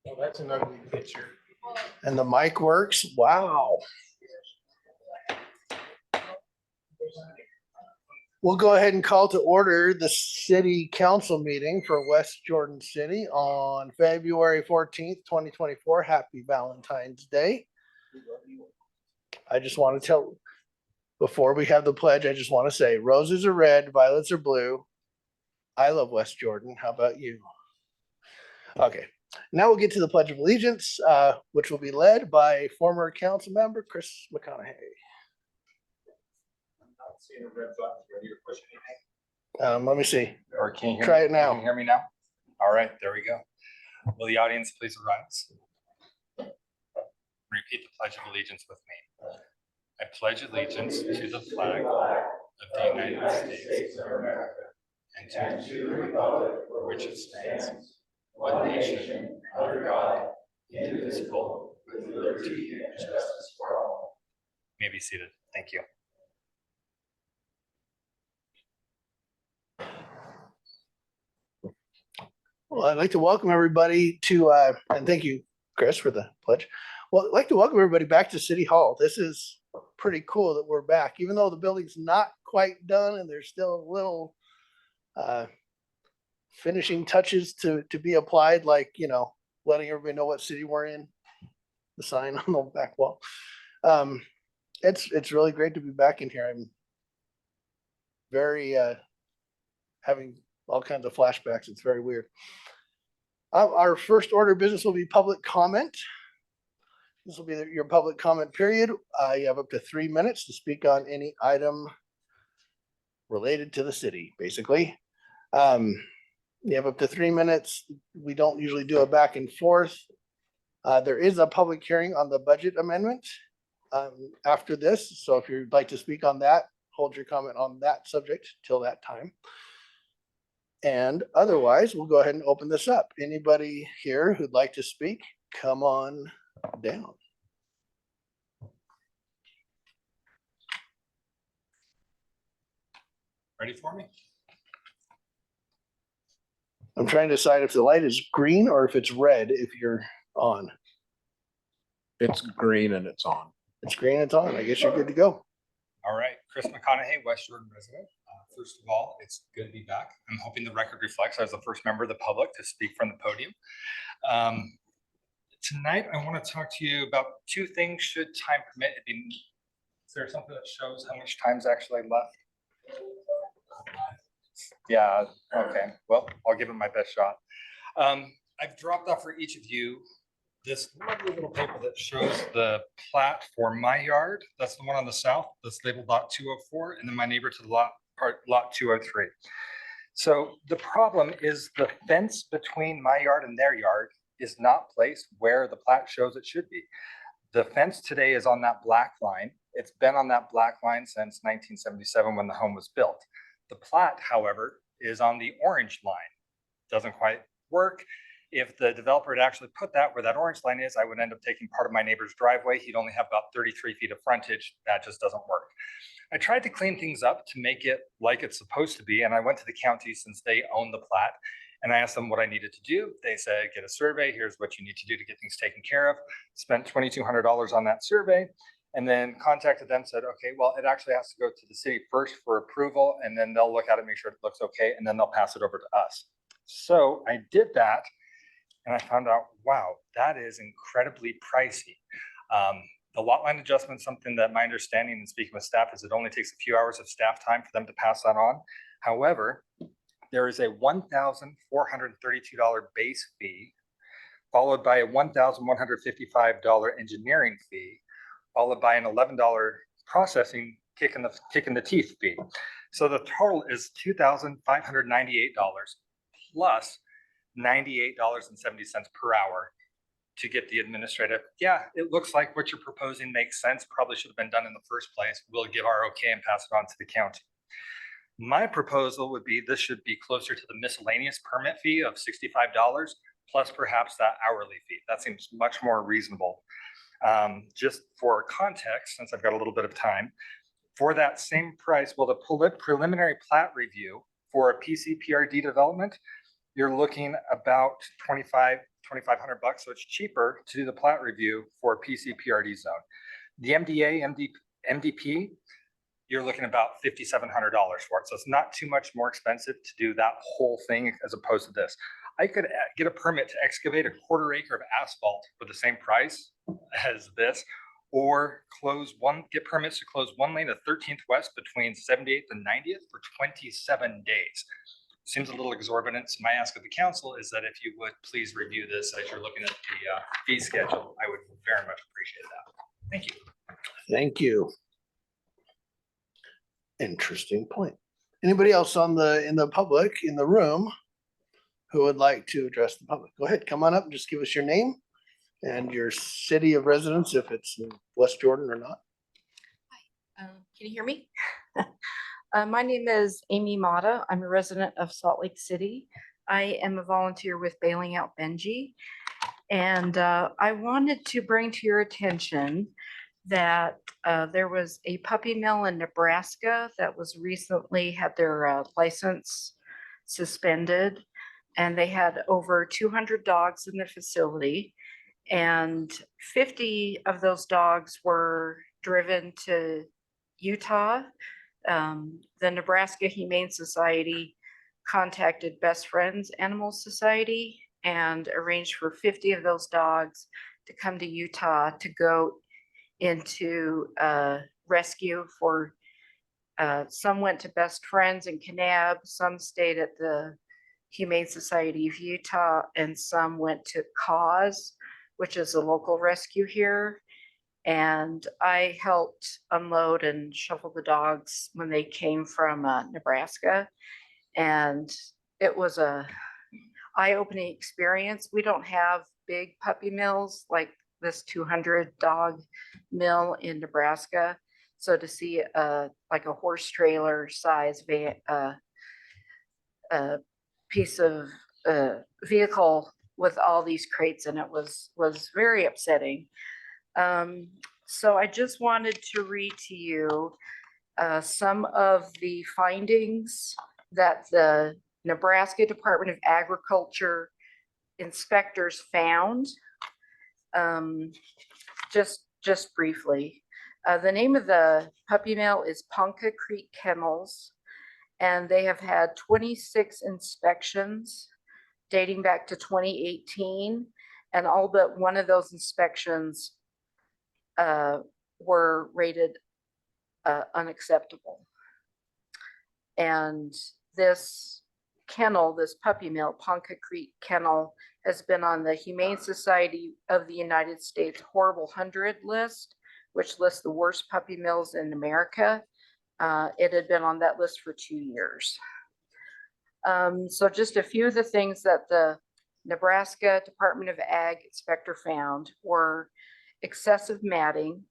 Oh, that's an ugly picture. And the mic works. Wow. We'll go ahead and call to order the city council meeting for West Jordan City on February 14th, 2024. Happy Valentine's Day. I just want to tell, before we have the pledge, I just want to say roses are red, violets are blue. I love West Jordan. How about you? Okay. Now we'll get to the Pledge of Allegiance, which will be led by former council member Chris McConaughey. I'm not seeing a red button. Ready to push anything? Let me see. Or can you hear Try me? it now. Can you hear me now? All right, there we go. Will the audience please rise? Repeat the Pledge of Allegiance with me. I pledge allegiance to the flag of the United States of America and to the republic for which it stands, one nation, under God, indivisible, with liberty and justice for all. You may be seated. Thank you. Well, I'd like to welcome everybody to, and thank you, Chris, for the pledge. Well, I'd like to welcome everybody back to City Hall. This is pretty cool that we're back, even though the building's not quite done and there's still a little finishing touches to be applied, like, you know, letting everybody know what city we're in, the sign on the back wall. It's really great to be back in here. I'm very having all kinds of flashbacks. It's very weird. Our first order of business will be public comment. This will be your public comment period. You have up to 3 minutes to speak on any item related to the city, basically. You have up to 3 minutes. We don't usually do a back and forth. There is a public hearing on the budget amendment after this. So if you'd like to speak on that, hold your comment on that subject till that time. And otherwise, we'll go ahead and open this up. Anybody here who'd like to speak, come on down. Ready for me? I'm trying to decide if the light is green or if it's red if you're on. It's green and it's on. It's green, it's on. I guess you're good to go. All right, Chris McConaughey, West Jordan resident. First of all, it's good to be back. I'm hoping the record reflects I was the first member of the public to speak from the podium. Tonight, I want to talk to you about two things should time permit. Is there something that shows how much time's actually left? Yeah, okay. Well, I'll give it my best shot. I've dropped off for each of you this lovely little paper that shows the plat for my yard. That's the one on the south, that's labeled lot 204, and then my neighbor to the lot 203. So the problem is the fence between my yard and their yard is not placed where the plat shows it should be. The fence today is on that black line. It's been on that black line since 1977 when the home was built. The plat, however, is on the orange line. Doesn't quite work. If the developer had actually put that where that orange line is, I would end up taking part of my neighbor's driveway. He'd only have about 33 feet of frontage. That just doesn't work. I tried to clean things up to make it like it's supposed to be. And I went to the county since they own the plat. And I asked them what I needed to do. They said, get a survey. Here's what you need to do to get things taken care of. Spent $2,200 on that survey. And then contacted them, said, okay, well, it actually has to go to the city first for approval. And then they'll look at it, make sure it looks okay. And then they'll pass it over to us. So I did that. And I found out, wow, that is incredibly pricey. The lot line adjustment is something that my understanding and speaking with staff is it only takes a few hours of staff time for them to pass that on. However, there is a $1,432 base fee, followed by a $1,155 engineering fee, followed by an $11 processing kick in the teeth fee. So the total is $2,598 plus $98.70 per hour to get the administrative. Yeah, it looks like what you're proposing makes sense. Probably should have been done in the first place. We'll give our okay and pass it on to the county. My proposal would be this should be closer to the miscellaneous permit fee of $65 plus perhaps that hourly fee. That seems much more reasonable. Just for context, since I've got a little bit of time, for that same price, well, the preliminary plat review for a PCPRD development, you're looking about $2,500, so it's cheaper to do the plat review for a PCPRD zone. The MDP, you're looking about $5,700 for it. So it's not too much more expensive to do that whole thing as opposed to this. I could get a permit to excavate a 1/4 acre of asphalt for the same price as this, or get permits to close one lane of 13th West between 78th and 90th for 27 days. Seems a little exorbitant. So my ask of the council is that if you would please review this as you're looking at the fee schedule, I would very much appreciate that. Thank you. Thank you. Interesting point. Anybody else in the public, in the room, who would like to address the public? Go ahead, come on up and just give us your name and your city of residence, if it's in West Jordan or not. Hi, can you hear me? My name is Amy Mata. I'm a resident of Salt Lake City. I am a volunteer with Bailing Out Benji. And I wanted to bring to your attention that there was a puppy mill in Nebraska that was recently had their license suspended. And they had over 200 dogs in the facility. And 50 of those dogs were driven to Utah. The Nebraska Humane Society contacted Best Friends Animal Society and arranged for 50 of those dogs to come to Utah to go into rescue for, some went to Best Friends in Kanab, some stayed at the Humane Society of Utah, and some went to Cause, which is a local rescue here. And I helped unload and shuffle the dogs when they came from Nebraska. And it was a eye-opening experience. We don't have big puppy mills like this 200 dog mill in Nebraska. So to see like a horse trailer size piece of vehicle with all these crates in it was very upsetting. So I just wanted to read to you some of the findings that the Nebraska Department of Agriculture inspectors found. Just briefly, the name of the puppy mill is Ponca Creek Kennels, and they have had 26 inspections dating back to 2018, and all but one of those inspections were rated unacceptable. And this kennel, this puppy mill, Ponca Creek Kennel, has been on the Humane Society of the United States Horrible 100 list, which lists the worst puppy mills in America. It had been on that list for 2 years. So just a few of the things that the Nebraska Department of Ag inspector found were excessive matting,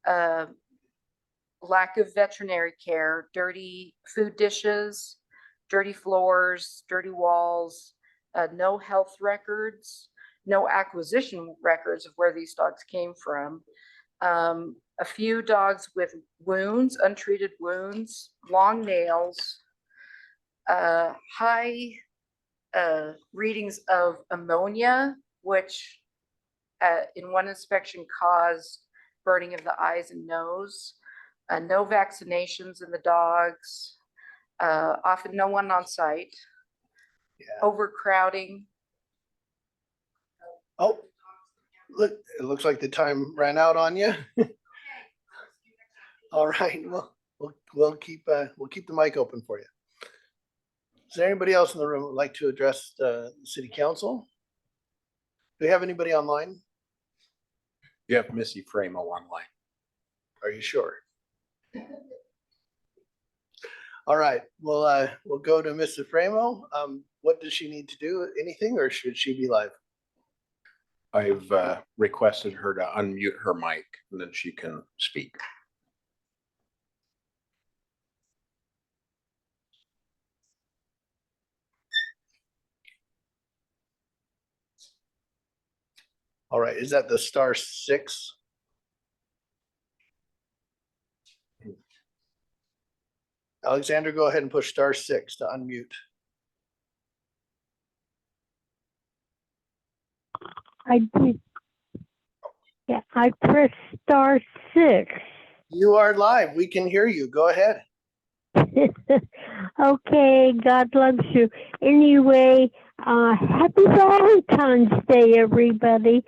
lack of veterinary care, dirty food dishes, dirty floors, dirty walls, no health records, no acquisition records of where these dogs came from. A few dogs with wounds, untreated wounds, long nails, high readings of ammonia, which in one inspection caused burning of the eyes and nose, no vaccinations in the dogs, often no one on site, overcrowding. Oh, look, it looks like the time ran out on you. All right, well, we'll keep the mic open for you. Is there anybody else in the room who would like to address the city council? Do we have anybody online? You have Missy Framo online. Are you sure? All right, we'll go to Mr. Framo. What does she need to do? Anything, or should she be live? I've requested her to unmute her mic and then she can speak. All right, is that the *6? Alexander, go ahead and push *6 to unmute. I did. Yeah, I pressed *6. You are live. We can hear you. Go ahead. Okay, God loves you. Anyway, happy Valentine's Day, everybody.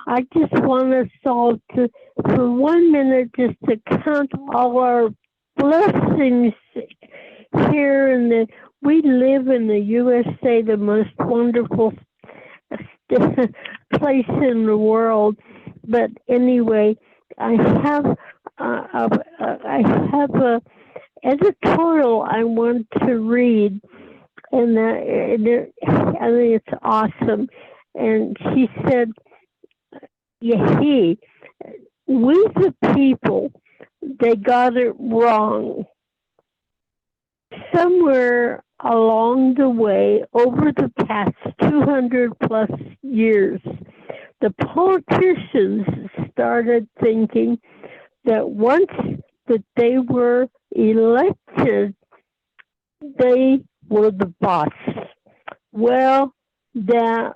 I just want us all to, for 1 minute, just to count all our blessings here we live in the USA, the most wonderful place in the world. But anyway, I have a editorial I want to read, and I think it's awesome. And she said, yeah, we the people, they got it wrong. Somewhere along the way, over the past 200 plus years, the politicians started thinking that once that they were elected, they were the boss. Well, that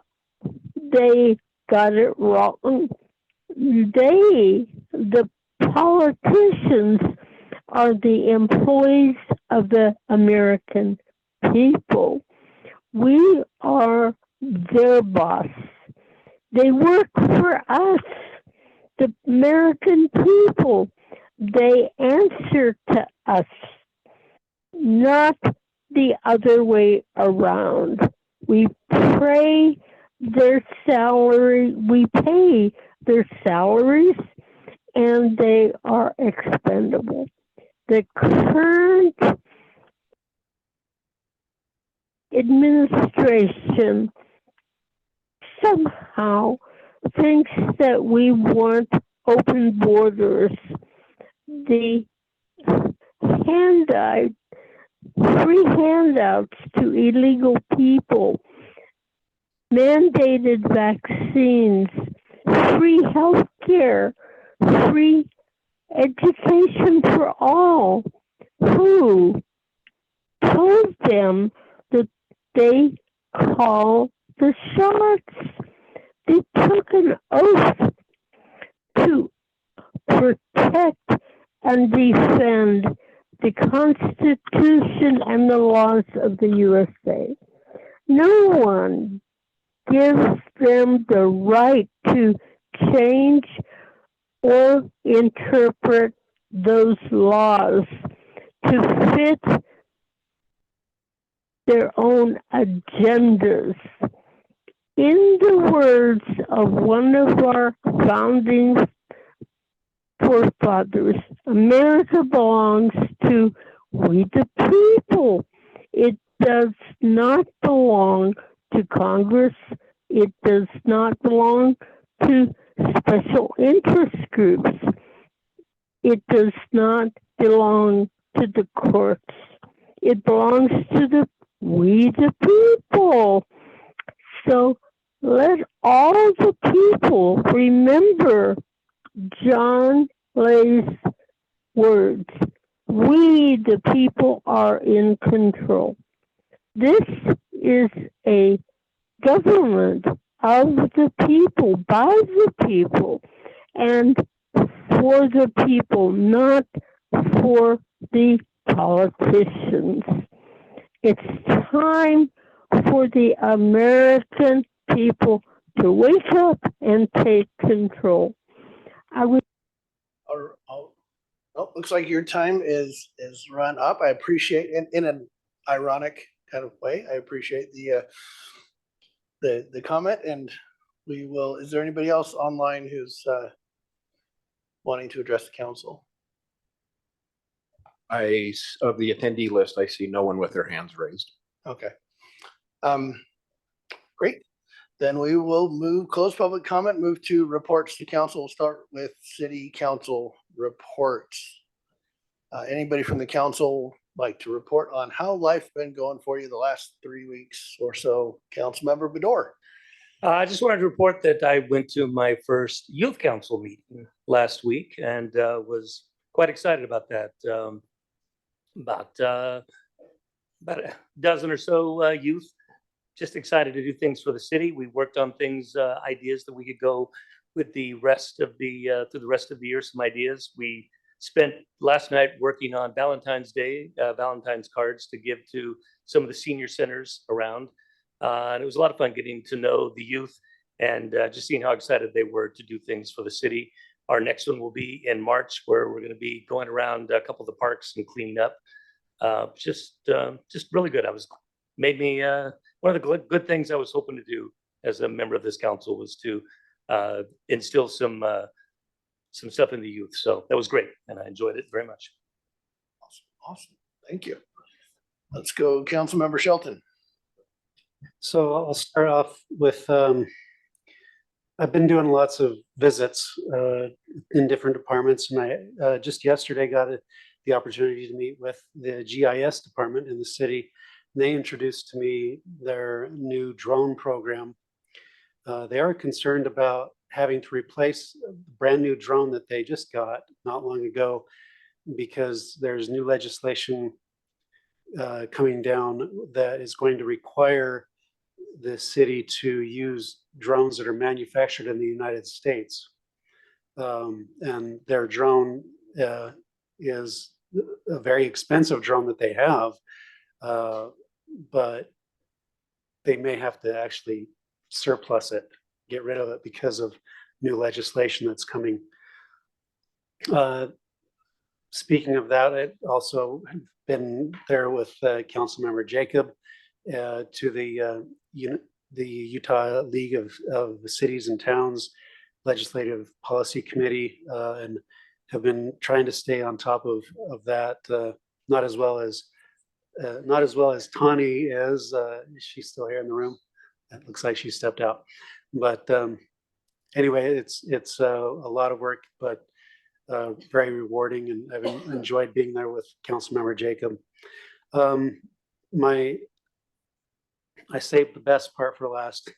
they got it wrong. The politicians, are the employees of the American people. We are their boss. They work for us, the American people. They answer to us, not the other way around. We pay their salary, we pay their salaries, and they are expendable. The current administration somehow thinks that we want open borders. The free handouts to illegal people, mandated vaccines, free health care, free education for all. Who told them that they call the shots? They took an oath to protect and defend the Constitution and the laws of the USA. No one gives them the right to change or interpret those laws to fit their own agendas. In the words of one of our founding forefathers, America belongs to we the people. It does not belong to Congress. It does not belong to special interest groups. It does not belong to the courts. It belongs to we the people. So let all the people remember John Lay's words. We the people are in control. This is a government of the people, by the people, and for the people, not for the politicians. It's time for the American people to wake up and take control. I would. Oh, looks like your time is run up. I appreciate, in an ironic kind of way, I appreciate the comment, and we will, is there anybody else online who's wanting to address the council? Of the attendee list, I see no one with their hands raised. Okay. Great. Then we will close public comment, move to reports to council. We'll start with city council reports. Anybody from the council like to report on how life been going for you the last 3 weeks or so? Councilmember Bedore. I just wanted to report that I went to my first youth council meeting last week and was quite excited about that. About a dozen or so youth, just excited to do things for the city. We worked on things, ideas that we could go with the rest of the through the rest of the year. Some ideas. We spent last night working on Valentine's Day, Valentine's cards to give to some of the senior centers around. And it was a lot of fun getting to know the youth and just seeing how excited they were to do things for the city. Our next one will be in March, where we're going to be going around a couple of the parks and cleaning up. Just really good. Made me one of the good things I was hoping to do as a member of this council was to instill some stuff in the youth. So that was great, and I enjoyed it very much. Awesome. Thank you. Let's go, Councilmember Shelton. So I'll start off with, I've been doing lots of visits in different departments, and I just yesterday got the opportunity to meet with the GIS department in the city. They introduced to me their new drone program. They are concerned about having to replace a brand new drone that they just got not long ago, because there's new legislation coming down that is going to require the city to use drones that are manufactured in the United States. And their drone is a very expensive drone that they have, but they may have to actually surplus it, get rid of it because of new legislation that's coming. Speaking of that, I also been there with Councilmember Jacob to the Utah League of Cities and Towns Legislative Policy Committee, and have been trying to stay on top of that. Not as well as Tani is. She's still here in the room. It looks like she stepped out. But anyway, it's a lot of work, but very rewarding, and I've enjoyed being there with Councilmember Jacob. I saved the best part for last.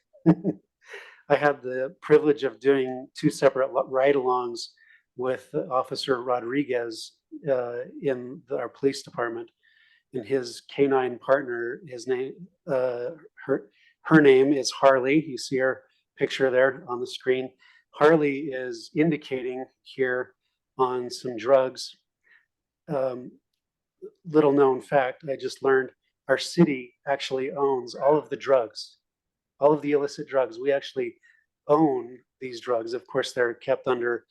I had the privilege of doing 2 separate ride-alongs with Officer Rodriguez in our police department, and his canine partner. His name, her name is Harley. You see her picture there on the screen. Harley is indicating here on some drugs. Little known fact, I just learned our city actually owns all of the drugs, all of the illicit drugs. We actually own these drugs. Of course, they're kept under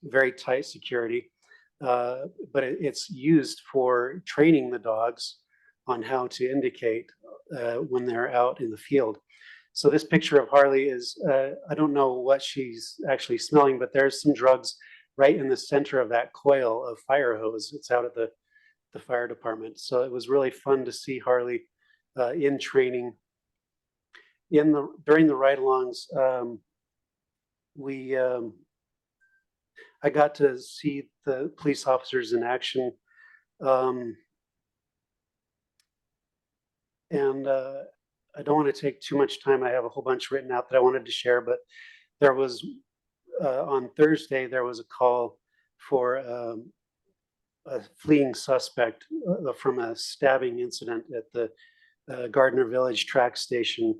very tight security, but it's used for training the dogs on how to indicate when they're out in the field. So this picture of Harley is, I don't know what she's actually smelling, but there's some drugs right in the center of that coil of fire hose. It's out at the fire department. So it was really fun to see Harley in training. During the ride-alongs, I got to see the police officers in action. And I don't want to take too much time. I have a whole bunch written out that I wanted to share, but there was, on Thursday, there was a call for a fleeing suspect from a stabbing incident at the Gardner Village track station.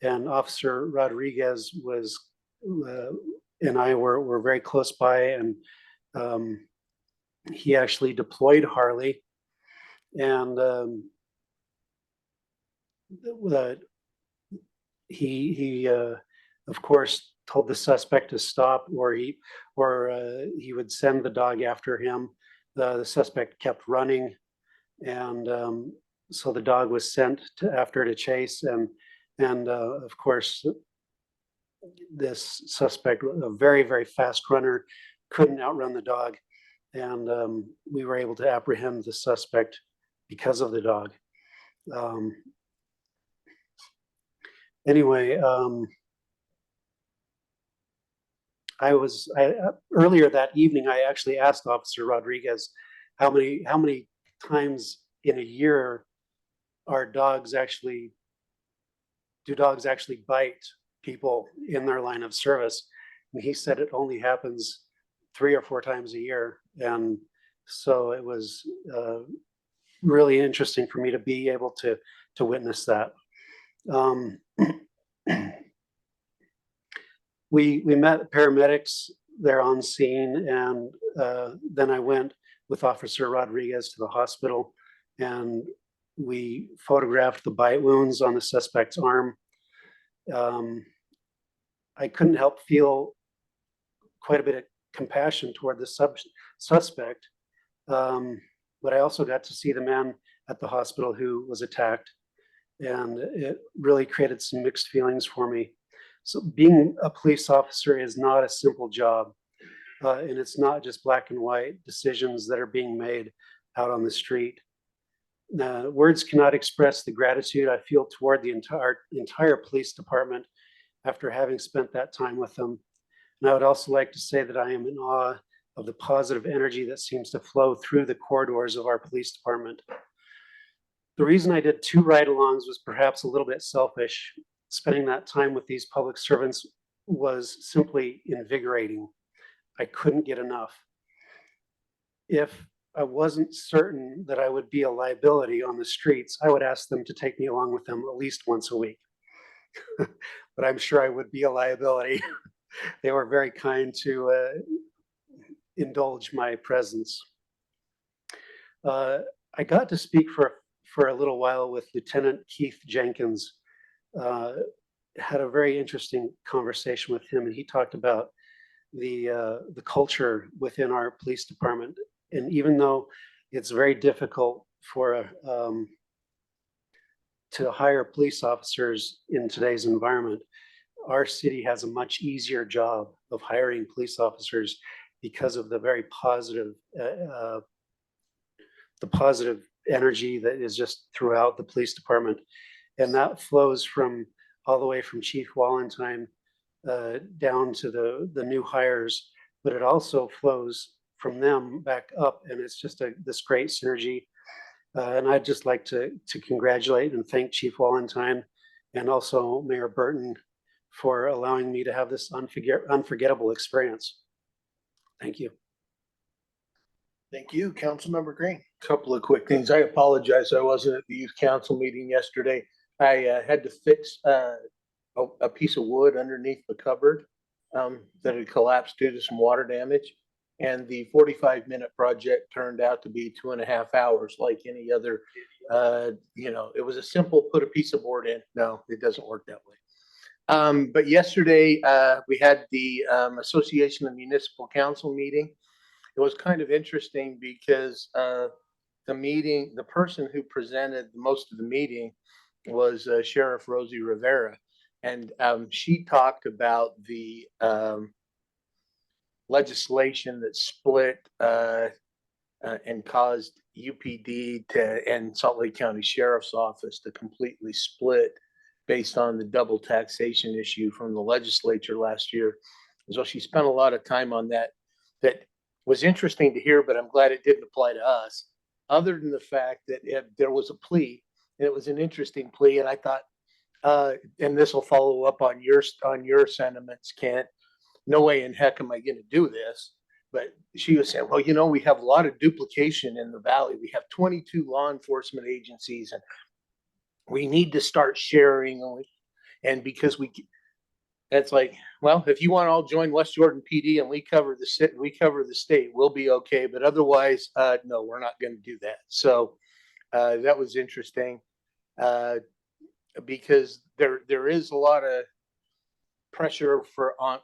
And Officer Rodriguez was, and I were very close by, and he actually deployed Harley, and he of course told the suspect to stop, or he would send the dog after him. The suspect kept running, and so the dog was sent after to chase, and of course this suspect, a very, very fast runner, couldn't outrun the dog, and we were able to apprehend the suspect because of the dog. Anyway, earlier that evening, I actually asked Officer Rodriguez how many times in a year do dogs actually bite people in their line of service, and he said it only happens 3 or 4 times a year. And so it was really interesting for me to be able to witness that. We met paramedics there on scene, and then I went with Officer Rodriguez to the hospital, and we photographed the bite wounds on the suspect's arm. I couldn't help feel quite a bit of compassion toward the suspect, but I also got to see the man at the hospital who was attacked, and it really created some mixed feelings for me. So being a police officer is not a simple job, and it's not just black and white decisions that are being made out on the street. Words cannot express the gratitude I feel toward the entire police department after having spent that time with them. And I would also like to say that I am in awe of the positive energy that seems to flow through the corridors of our police department. The reason I did 2 ride-alongs was perhaps a little bit selfish. Spending that time with these public servants was simply invigorating. I couldn't get enough. If I wasn't certain that I would be a liability on the streets, I would ask them to take me along with them at least once a week. But I'm sure I would be a liability. They were very kind to indulge my presence. I got to speak for a little while with Lieutenant Keith Jenkins. Had a very interesting conversation with him, and he talked about the culture within our police department. And even though it's very difficult for to hire police officers in today's environment, our city has a much easier job of hiring police officers because of the very positive energy that is just throughout the police department. And that flows from all the way from Chief Wallentine down to the new hires, but it also flows from them back up, and it's just this great synergy. And I'd just like to congratulate and thank Chief Wallentine and also Mayor Burton for allowing me to have this unforgettable experience. Thank you. Thank you, Councilmember Green. Couple of quick things. I apologize. I wasn't at the youth council meeting yesterday. I had to fix a piece of wood underneath the cupboard that had collapsed due to some water damage. And the 45-minute project turned out to be 2.5 hours, like any other, it was a simple put a piece of board in. No, it doesn't work that way. But yesterday we had the Association of Municipal Council meeting. It was kind of interesting because the meeting, the person who presented most of the meeting was Sheriff Rosie Rivera. And she talked about the legislation that split and caused UPD and Salt Lake County Sheriff's Office to completely split based on the double taxation issue from the legislature last year. So she spent a lot of time on that. That was interesting to hear, but I'm glad it didn't apply to us. Other than the fact that there was a plea, and it was an interesting plea, and I thought, and this will follow up on your sentiments, Kent. No way in heck am I going to do this. But she was saying, well, you know, we have a lot of duplication in the valley. We have 22 law enforcement agencies, and we need to start sharing. And because it's like, well, if you want to all join West Jordan PD and we cover the state, we'll be okay. But otherwise, no, we're not going to do that. So that was interesting because there is a lot of pressure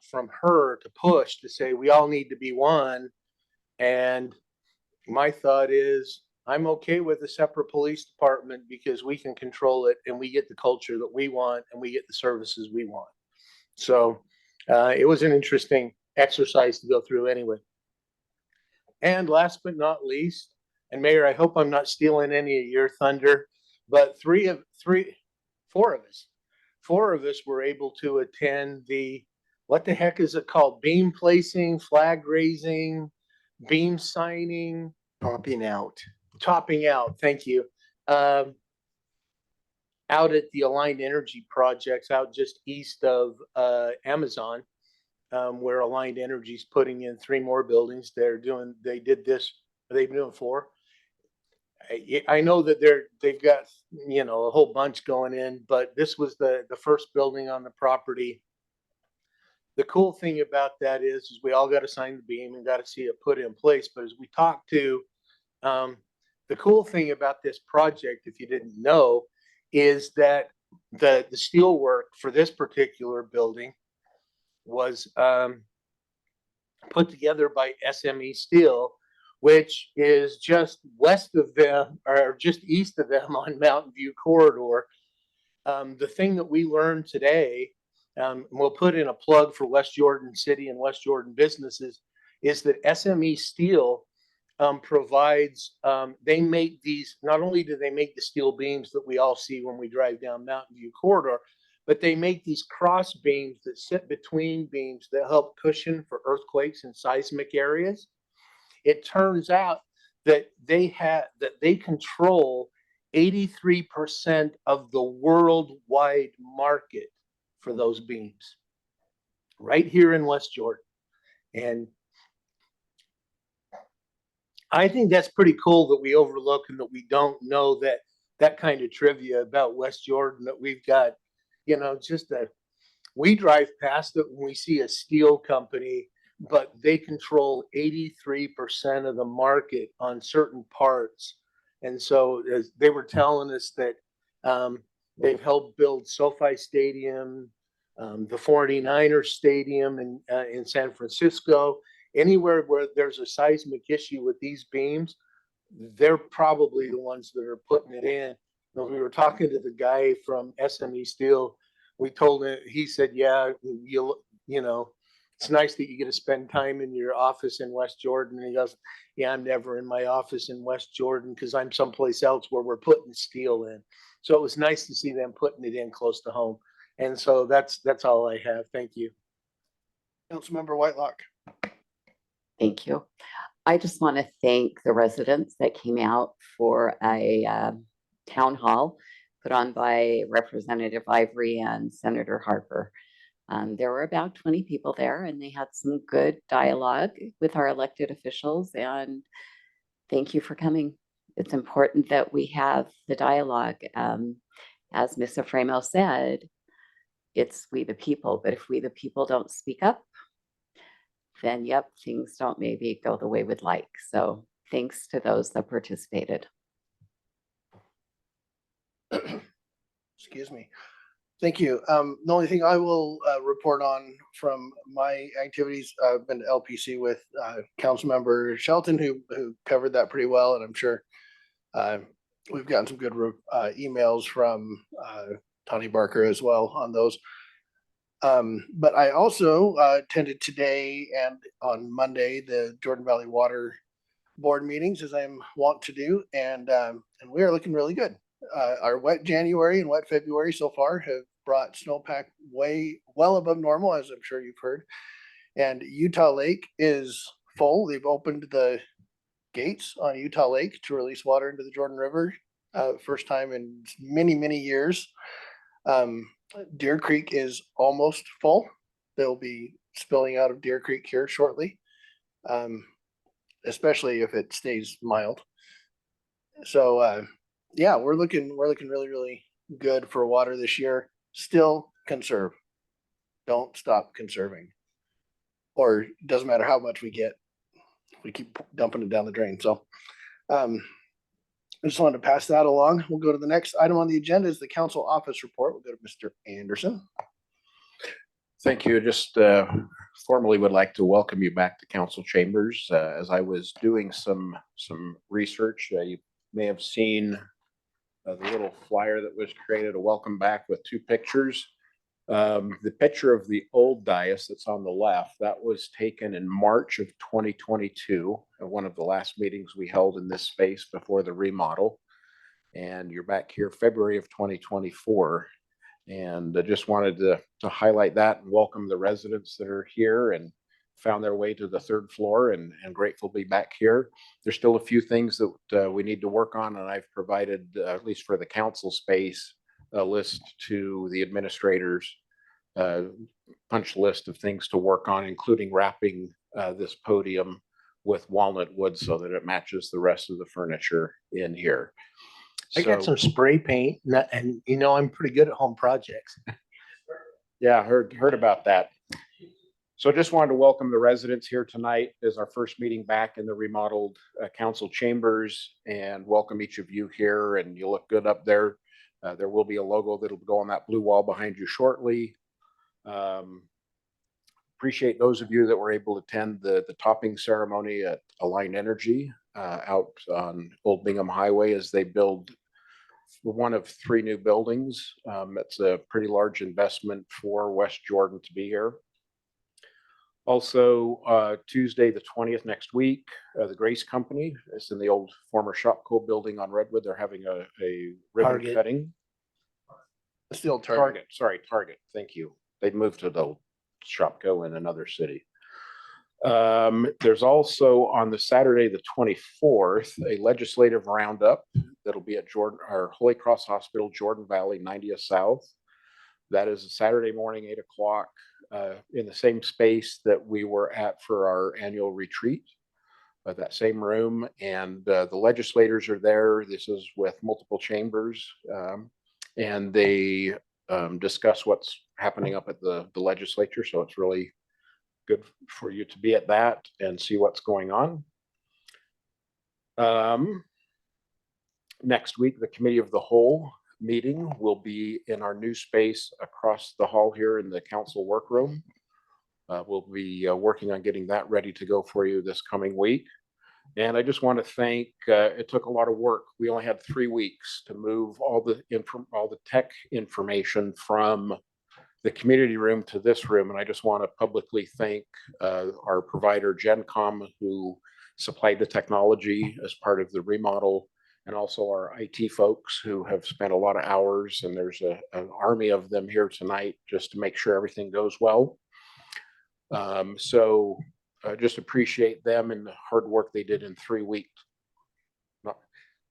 from her to push to say we all need to be one. And my thought is I'm okay with a separate police department because we can control it and we get the culture that we want and we get the services we want. So it was an interesting exercise to go through anyway. And last but not least, and Mayor, I hope I'm not stealing any of your thunder, but four of us were able to attend what the heck is it called? Beam placing, flag raising, beam signing. Topping out. Thank you. Out at the Aligned Energy Projects out just east of Amazon, where Aligned Energy is putting in 3 more buildings. They've been doing 4. I know that they've got, you know, a whole bunch going in, but this was the first building on the property. The cool thing about that is we all got to sign the beam and got to see it put in place. But as we talked to, the cool thing about this project, if you didn't know, is that the steel work for this particular building was put together by SME Steel, which is just west of them or just east of them on Mountain View Corridor. The thing that we learned today, we'll put in a plug for West Jordan City and West Jordan businesses, is that SME Steel provides, they make these, not only do they make the steel beams that we all see when we drive down Mountain View Corridor, but they make these cross beams that sit between beams that help cushion for earthquakes and seismic areas. It turns out that they control 83% of the worldwide market for those beams right here in West Jordan. And I think that's pretty cool that we overlook and that we don't know that kind of trivia about West Jordan, that we've got, you know, we drive past it when we see a steel company, but they control 83% of the market on certain parts. And so as they were telling us that they've helped build SoFi Stadium, the 49ers Stadium in San Francisco, anywhere where there's a seismic issue with these beams, they're probably the ones that are putting it in. When we were talking to the guy from SME Steel, we told him, he said, yeah, you know, it's nice that you get to spend time in your office in West Jordan. And he goes, yeah, I'm never in my office in West Jordan because I'm someplace else where we're putting steel in. So it was nice to see them putting it in close to home. And so that's all I have. Thank you. Councilmember Whitelock. Thank you. I just want to thank the residents that came out for a town hall put on by Representative Ivory and Senator Harper. There were about 20 people there, and they had some good dialogue with our elected officials. And thank you for coming. It's important that we have the dialogue. As Ms. Efremo said, it's we the people, but if we the people don't speak up, then yep, things don't maybe go the way we'd like. So thanks to those that participated. Excuse me. Thank you. The only thing I will report on from my activities, I've been to LPC with Councilmember Shelton, who covered that pretty well, and I'm sure We've gotten some good emails from Tony Barker as well on those. But I also attended today and on Monday the Jordan Valley Water Board meetings, as I'm wont to do, and we are looking really good. Our wet January and wet February so far have brought snowpack well above normal, as I'm sure you've heard. And Utah Lake is full. They've opened the gates on Utah Lake to release water into the Jordan River, first time in many, many years. Deer Creek is almost full. They'll be spilling out of Deer Creek here shortly, especially if it stays mild. So yeah, we're looking really, really good for water this year. Still conserve. Don't stop conserving. Or it doesn't matter how much we get, we keep dumping it down the drain. So I just wanted to pass that along. We'll go to the next item on the agenda is the council office report. We'll go to Mr. Anderson. Thank you. Just formally would like to welcome you back to council chambers. As I was doing some research, you may have seen the little flyer that was created, a welcome back with 2 pictures. The picture of the old dais that's on the left, that was taken in March of 2022 at one of the last meetings we held in this space before the remodel. And you're back here February of 2024. And I just wanted to highlight that and welcome the residents that are here and found their way to the 3rd floor, and grateful to be back here. There's still a few things that we need to work on, and I've provided, at least for the council space, a list to the administrators, punch list of things to work on, including wrapping this podium with walnut wood so that it matches the rest of the furniture in here. I got some spray paint and I'm pretty good at home projects. Yeah, heard about that. So I just wanted to welcome the residents here tonight as our first meeting back in the remodeled council chambers, and welcome each of you here, and you look good up there. There will be a logo that'll go on that blue wall behind you shortly. Appreciate those of you that were able to attend the topping ceremony at Align Energy out on Old Bingham Highway as they build one of 3 new buildings. It's a pretty large investment for West Jordan to be here. Also, Tuesday, the 20th next week, the Grace Company is in the old former Shopco building on Redwood. They're having a ribbon Target. cutting. Still Target. Target. Thank you. They've moved to the Shopco in another city. There's also on the Saturday, the 24th, a legislative roundup that'll be at Jordan, or Holy Cross Hospital, Jordan Valley, 90th South. That is a Saturday morning, 8 o'clock, in the same space that we were at for our annual retreat, that same room. And the legislators are there. This is with multiple chambers, and they discuss what's happening up at the legislature. So it's really good for you to be at that and see what's going on. Next week, the Committee of the Whole meeting will be in our new space across the hall here in the council workroom. We'll be working on getting that ready to go for you this coming week. And I just want to thank, it took a lot of work. We only had 3 weeks to move all the tech information from the community room to this room. And I just want to publicly thank our provider, GenCom, who supplied the technology as part of the remodel, and also our IT folks who have spent a lot of hours, and there's an army of them here tonight just to make sure everything goes well. So just appreciate them and the hard work they did in 3 weeks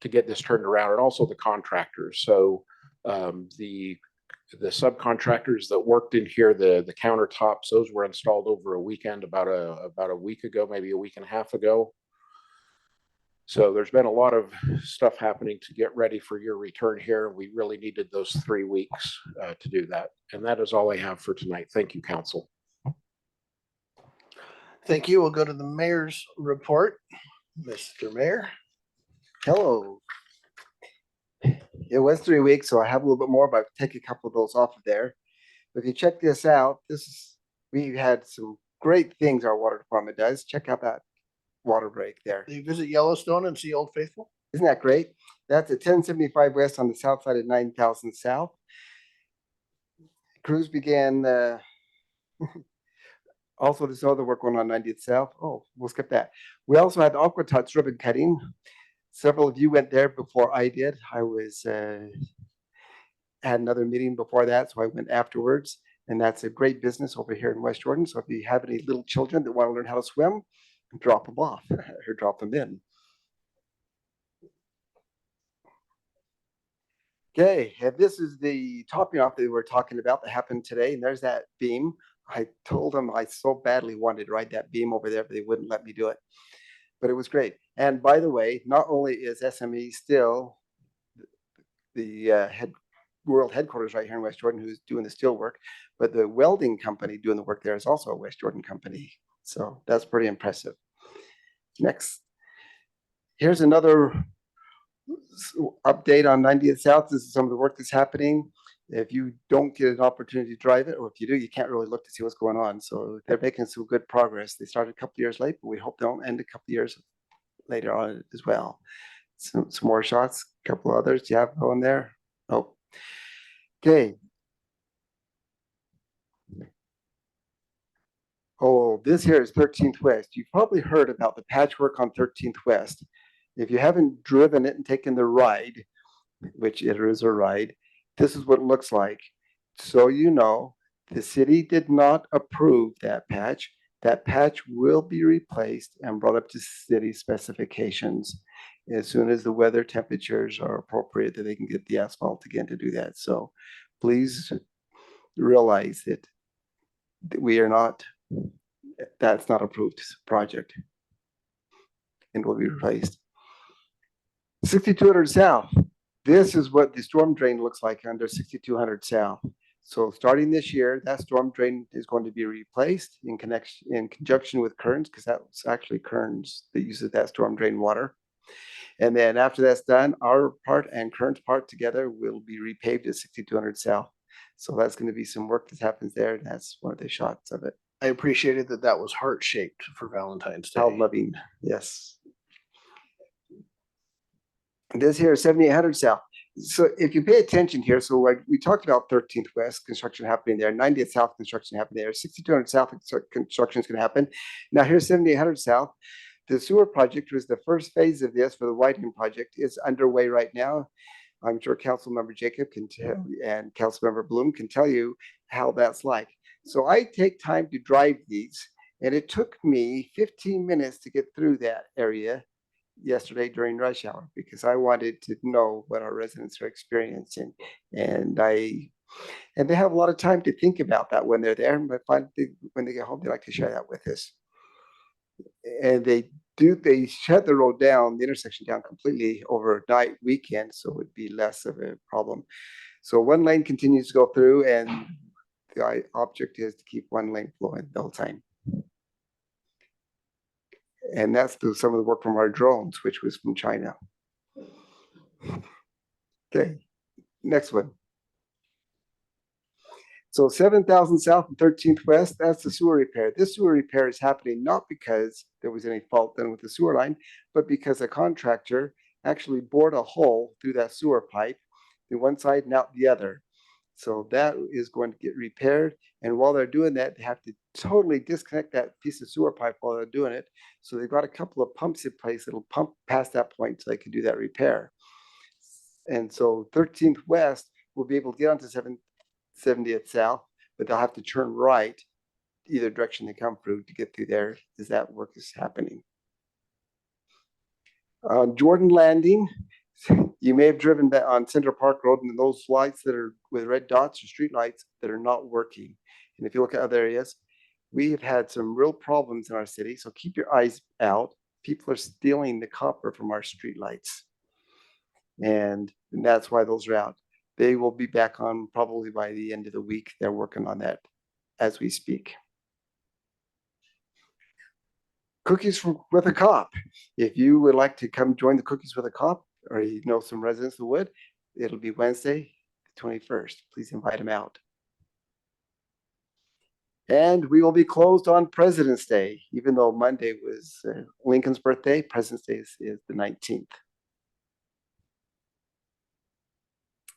to get this turned around, and also the contractors. So the subcontractors that worked in here, the countertops, those were installed over a weekend, about a week ago, maybe a week and a half ago. So there's been a lot of stuff happening to get ready for your return here. We really needed those 3 weeks to do that. And that is all I have for tonight. Thank you, council. Thank you. We'll go to the mayor's report. Mr. Mayor. Hello. It was 3 weeks, so I have a little bit more, but I've taken a couple of those off of there. But if you check this out, we had some great things our water department does. Check out that water break there. Do you visit Yellowstone and see Old Faithful? Isn't that great? That's at 1075 west on the south side of 9000 south. Crews began, also there's other work going on 90th south. Oh, we'll skip that. We also had Aqua Tots ribbon cutting. Several of you went there before I did. I was, had another meeting before that, so I went afterwards. And that's a great business over here in West Jordan. So if you have any little children that want to learn how to swim, drop them off or drop them in. Okay, and this is the topping off that we were talking about that happened today. And there's that beam. I told them I so badly wanted to ride that beam over there, but they wouldn't let me do it. But it was great. And by the way, not only is SME still the world headquarters right here in West Jordan who's doing the steel work, but the welding company doing the work there is also a West Jordan company. So that's pretty impressive. Next. Here's another update on 90th South. This is some of the work that's happening. If you don't get an opportunity to drive it, or if you do, you can't really look to see what's going on. So they're making some good progress. They started a couple of years late, but we hope they'll end a couple of years later on as well. Some more shots, a couple of others. Do you have going there? Oh, okay. Oh, this here is 13th West. You've probably heard about the patchwork on 13th West. If you haven't driven it and taken the ride, which it is a ride, this is what it looks like. So you know, the city did not approve that patch. That patch will be replaced and brought up to city specifications as soon as the weather temperatures are appropriate that they can get the asphalt again to do that. So please realize that we are not, that's not approved project and will be replaced. 6200 South. This is what the storm drain looks like under 6200 South. So starting this year, that storm drain is going to be replaced in conjunction with Kearns, because that's actually Kearns that uses that storm drain water. And then after that's done, our part and Kearns part together will be repaved at 6200 South. So that's going to be some work that happens there. And that's one of the shots of it. I appreciated that that was heart-shaped for Valentine's Day. How loving, yes. This here is 7800 South. So if you pay attention here, so like we talked about 13th West construction happening there, 90th South construction happening there, 6200 South construction is going to happen. Now here's 7800 South. The sewer project was the first phase of this for the widening project. It's underway right now. I'm sure Councilmember Jacob can tell and Councilmember Bloom can tell you how that's like. So I take time to drive these, and it took me 15 minutes to get through that area yesterday during rush hour because I wanted to know what our residents are experiencing. And they have a lot of time to think about that when they're there, but when they get home, they like to share that with us. And they shut the road down, the intersection down completely overnight weekend, so it would be less of a problem. So one lane continues to go through, and the object is to keep one lane flowing the whole time. And that's some of the work from our drones, which was from China. Okay, next one. So 7000 South and 13th West, that's the sewer repair. This sewer repair is happening not because there was any fault done with the sewer line, but because a contractor actually bored a hole through that sewer pipe to one side and out the other. So that is going to get repaired. And while they're doing that, they have to totally disconnect that piece of sewer pipe while they're doing it. So they've got a couple of pumps in place that'll pump past that point so they can do that repair. And so 13th West will be able to get onto 70th South, but they'll have to turn right either direction they come through to get through there as that work is happening. Jordan Landing, you may have driven that on Central Park Road, and those lights that are with red dots or street lights that are not working. And if you look at other areas, we have had some real problems in our city. So keep your eyes out. People are stealing the copper from our street lights. And that's why those are out. They will be back on probably by the end of the week. They're working on that as we speak. Cookies with a Cop. If you would like to come join the Cookies with a Cop, or you know some residents who would, it'll be Wednesday, the 21st. Please invite them out. And we will be closed on President's Day, even though Monday was Lincoln's birthday. President's Day is the 19th.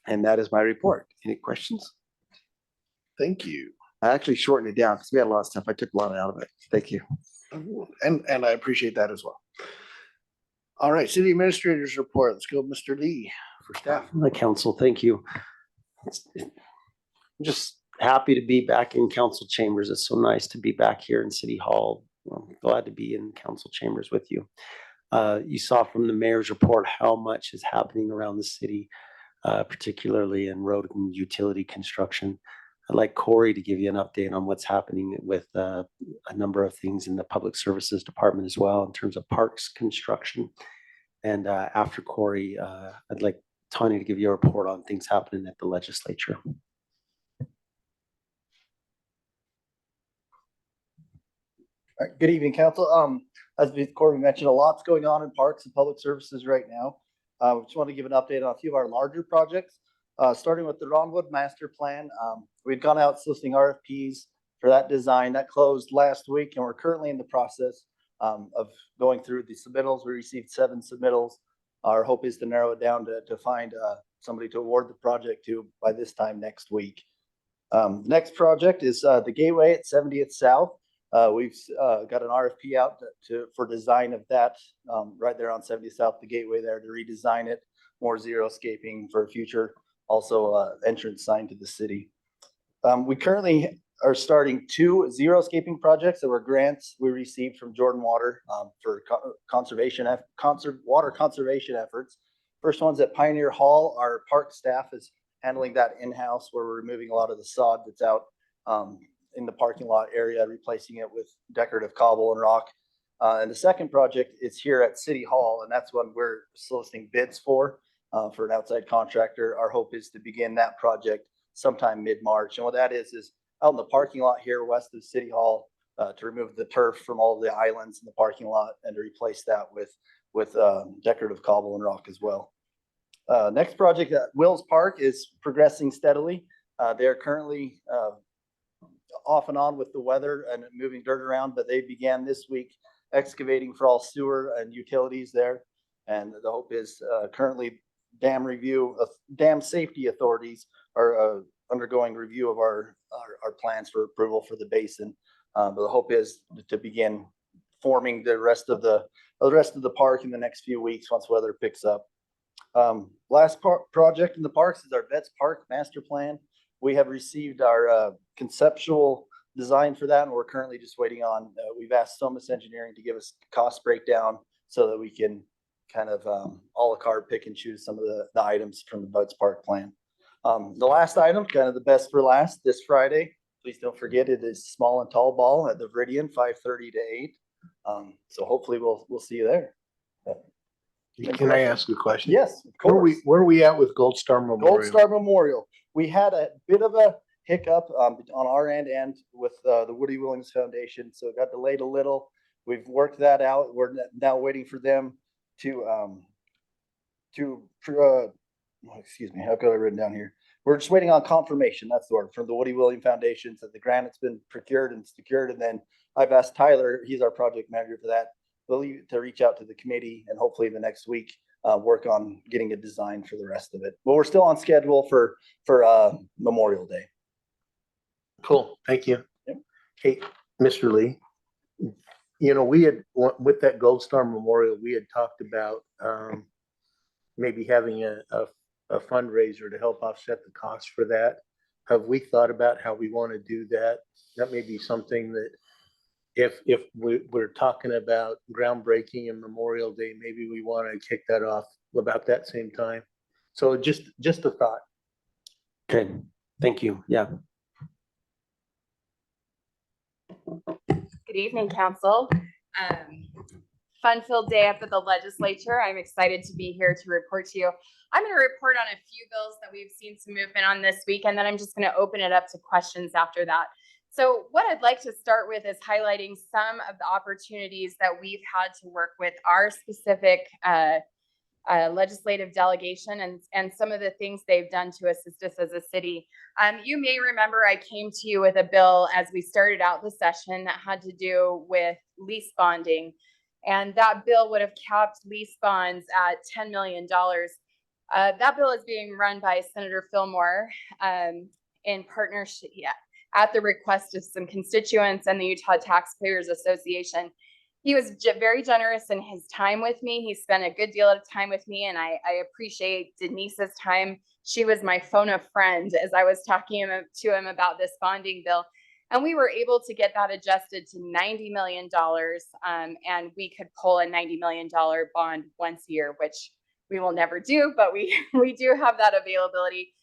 And that is my report. Any questions? Thank you. I actually shortened it down because we had a lot of stuff. I took a lot out of it. Thank you. And I appreciate that as well. All right, city administrators report. Let's go, Mr. Lee for staff. The council, thank you. I'm just happy to be back in council chambers. It's so nice to be back here in City Hall. I'm glad to be in council chambers with you. You saw from the mayor's report how much is happening around the city, particularly in road and utility construction. I'd like Corey to give you an update on what's happening with a number of things in the public services department as well in terms of parks construction. And after Corey, I'd like Tanya to give you a report on things happening at the legislature. All right, good evening, council. As Corey mentioned, a lot's going on in parks and public services right now. Just want to give an update on a few of our larger projects. Starting with the Ronwood Master Plan, we've gone out soliciting RFPs for that design. That closed last week, and we're currently in the process of going through the submittals. We received 7 submittals. Our hope is to narrow it down to find somebody to award the project to by this time next week. The next project is the Gateway at 70th South. We've got an RFP out for design of that right there on 70th South, the gateway there, to redesign it, more xeriscaping for future, also entrance sign to the city. We currently are starting 2 xeriscaping projects that were grants we received from Jordan Water for water conservation efforts. First one's at Pioneer Hall. Our park staff is handling that in-house, where we're removing a lot of the sod that's out in the parking lot area, replacing it with decorative cobble and rock. And the second project is here at City Hall, and that's one we're soliciting bids for an outside contractor. Our hope is to begin that project sometime mid-March. And what that is out in the parking lot here west of City Hall, to remove the turf from all the islands in the parking lot and to replace that with decorative cobble and rock as well. Next project at Wills Park is progressing steadily. They're currently off and on with the weather and moving dirt around, but they began this week excavating for all sewer and utilities there. And the hope is currently dam safety authorities are undergoing review of our plans for approval for the basin. But the hope is to begin forming the rest of the park in the next few weeks once weather picks up. Last project in the parks is our Vets Park Master Plan. We have received our conceptual design for that, and we're currently just waiting on, we've asked Somas Engineering to give us cost breakdown so that we can kind of a la carte pick and choose some of the items from the Vets Park plan. The last item, kind of the best for last, this Friday, please don't forget, it is small and tall ball at the Viridian, 5:30 to 8. So hopefully we'll see you there. Can I ask a question? Yes, of course. Where are we at with Gold Star Memorial? Gold Star Memorial. We had a bit of a hiccup on our end and with the Woody Williams Foundation, so it got delayed a little. We've worked that out. We're now waiting for them excuse me, I've got it written down here. We're just waiting on confirmation, that's the word, from the Woody Williams Foundation that the grant has been procured and secured. And then I've asked Tyler, he's our project manager for that, to reach out to the committee and hopefully the next week work on getting a design for the rest of it. But we're still on schedule for Memorial Day. Cool, thank you. Yep. Hey, Mr. Lee, we had, with that Gold Star Memorial, we had talked about maybe having a fundraiser to help offset the cost for that. Have we thought about how we want to do that? That may be something that if we're talking about groundbreaking and Memorial Day, maybe we want to kick that off about that same time. So just a thought. Okay, thank you. Yeah. Good evening, council. Fun-filled day up at the legislature. I'm excited to be here to report to you. I'm going to report on a few bills that we've seen some movement on this week, and then I'm just going to open it up to questions after that. So what I'd like to start with is highlighting some of the opportunities that we've had to work with our specific legislative delegation and some of the things they've done to assist us as a city. You may remember I came to you with a bill as we started out the session that had to do with lease bonding. And that bill would have capped lease bonds at $10 million. That bill is being run by Senator Fillmore in partnership, at the request of some constituents and the Utah Taxpayers Association. He was very generous in his time with me. He spent a good deal of time with me, and I appreciate Denise's time. She was my phone a friend as I was talking to him about this bonding bill. And we were able to get that adjusted to $90 million. And we could pull a $90 million bond once a year, which we will never do, but we do have that availability.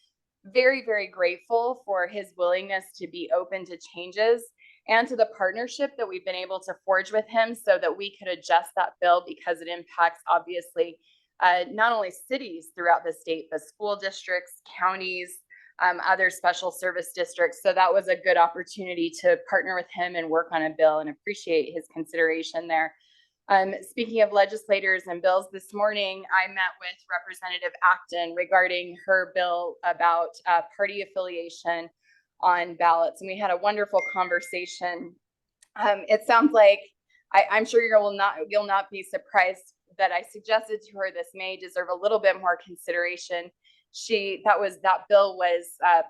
Very, very grateful for his willingness to be open to changes and to the partnership that we've been able to forge with him so that we could adjust that bill, because it impacts obviously not only cities throughout the state, but school districts, counties, other special service districts. So that was a good opportunity to partner with him and work on a bill, and appreciate his consideration there. Speaking of legislators and bills, this morning I met with Representative Acton regarding her bill about party affiliation on ballots, and we had a wonderful conversation. It sounds like I'm sure you'll not be surprised that I suggested to her this may deserve a little bit more consideration. That bill was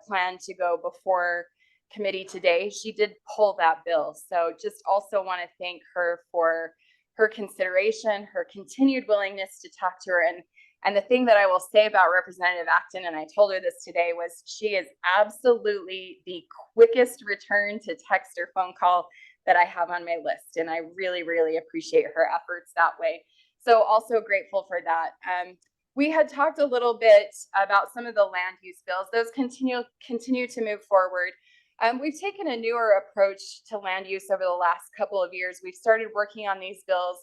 planned to go before committee today. She did pull that bill, so just also want to thank her for her consideration, her continued willingness to talk to her. And the thing that I will say about Representative Acton, and I told her this today, was she is absolutely the quickest return to text or phone call that I have on my list. And I really, really appreciate her efforts that way. So also grateful for that. We had talked a little bit about some of the land use bills. Those continue to move forward. We've taken a newer approach to land use over the last couple of years. We've started working on these bills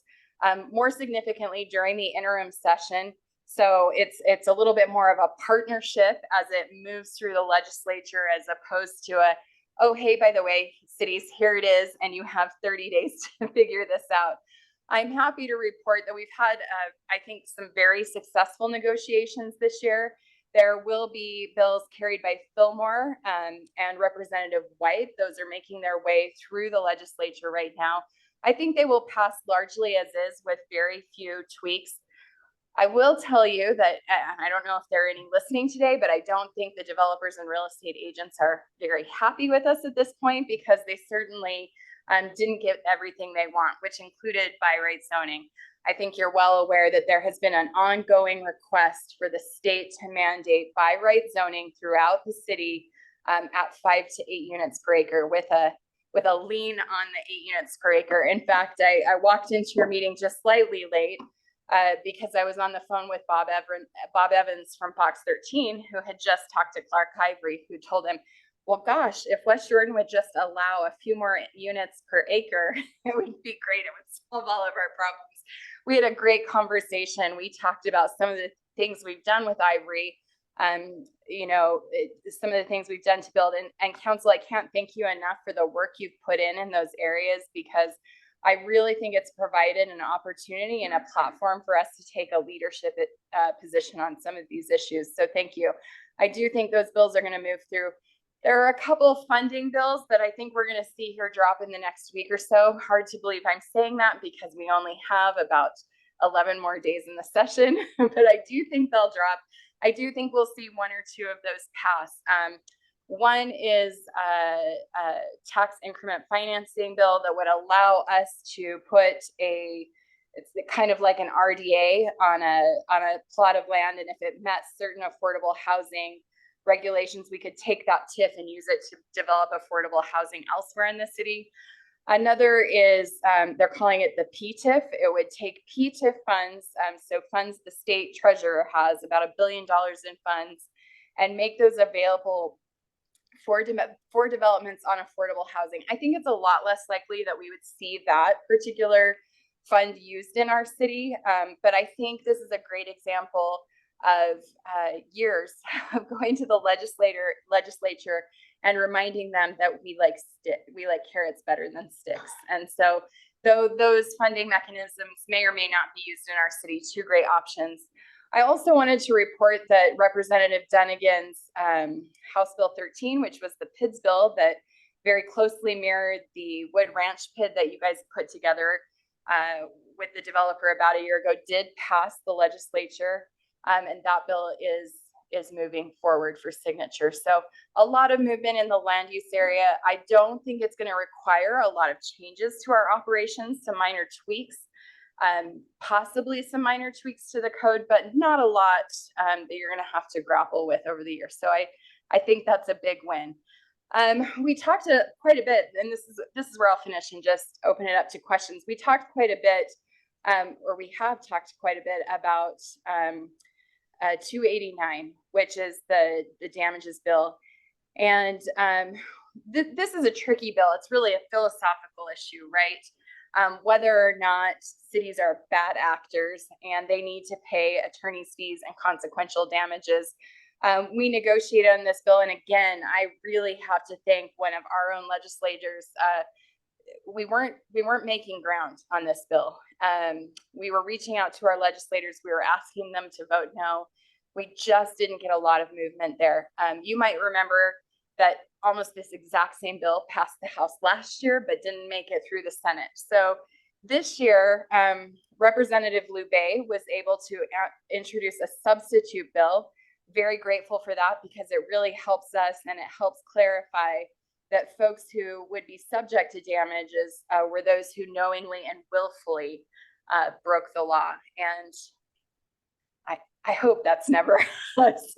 more significantly during the interim session. So it's a little bit more of a partnership as it moves through the legislature, as opposed to oh, hey, by the way, cities, here it is, and you have 30 days to figure this out. I'm happy to report that we've had, I think, some very successful negotiations this year. There will be bills carried by Fillmore and Representative White. Those are making their way through the legislature right now. I think they will pass largely as is, with very few tweaks. I will tell you that, I don't know if there are any listening today, but I don't think the developers and real estate agents are very happy with us at this point, because they certainly didn't get everything they want, which included by right zoning. I think you're well aware that there has been an ongoing request for the state to mandate by right zoning throughout the city at 5 to 8 units per acre, with a lean on the 8 units per acre. In fact, I walked into your meeting just slightly late because I was on the phone with Bob Evans from Fox 13, who had just talked to Clark Ivory, who told him, well, gosh, if West Jordan would just allow a few more units per acre, it would be great. It would solve all of our problems. We had a great conversation. We talked about some of the things we've done with Ivory, some of the things we've done to build. And council, I can't thank you enough for the work you've put in those areas, because I really think it's provided an opportunity and a platform for us to take a leadership position on some of these issues. So thank you. I do think those bills are going to move through. There are a couple of funding bills that I think we're going to see here drop in the next week or so. Hard to believe I'm saying that, because we only have about 11 more days in the session, but I do think they'll drop. I do think we'll see 1 or 2 of those pass. One is a tax increment financing bill that would allow us to put it's kind of like an RDA on a plot of land, and if it met certain affordable housing regulations, we could take that TIF and use it to develop affordable housing elsewhere in the city. Another is, they're calling it the PTIF. It would take PTIF funds, so funds the state treasurer has, about $1 billion in funds, and make those available for developments on affordable housing. I think it's a lot less likely that we would see that particular fund used in our city, but I think this is a great example of years of going to the legislature and reminding them that we like carrots better than sticks. And so though those funding mechanisms may or may not be used in our city, 2 great options. I also wanted to report that Representative Dunnigan's House Bill 13, which was the PIDS bill that very closely mirrored the Wood Ranch PID that you guys put together with the developer about a year ago, did pass the legislature. And that bill is moving forward for signature. So a lot of movement in the land use area. I don't think it's going to require a lot of changes to our operations, some minor tweaks, possibly some minor tweaks to the code, but not a lot that you're going to have to grapple with over the years. So I think that's a big win. We talked quite a bit, and this is where I'll finish and just open it up to questions. We talked quite a bit, or we have talked quite a bit about 289, which is the damages bill. And this is a tricky bill. It's really a philosophical issue, right? Whether or not cities are bad actors and they need to pay attorney's fees and consequential damages. We negotiated on this bill. And again, I really have to thank one of our own legislators. We weren't making ground on this bill. We were reaching out to our legislators. We were asking them to vote no. We just didn't get a lot of movement there. You might remember that almost this exact same bill passed the House last year, but didn't make it through the Senate. So this year, Representative Loubet was able to introduce a substitute bill. Very grateful for that because it really helps us and it helps clarify that folks who would be subject to damages were those who knowingly and willfully broke the law. And I hope that's never us.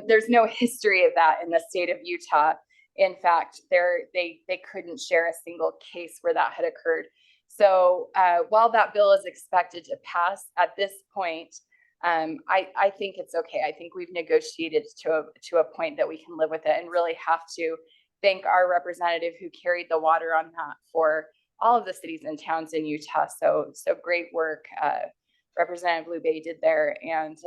There's no history of that in the state of Utah. In fact, they couldn't share a single case where that had occurred. So while that bill is expected to pass at this point, I think it's okay. I think we've negotiated to a point that we can live with it, and really have to thank our representative who carried the water on that for all of the cities and towns in Utah. So great work Representative Loubet did there. And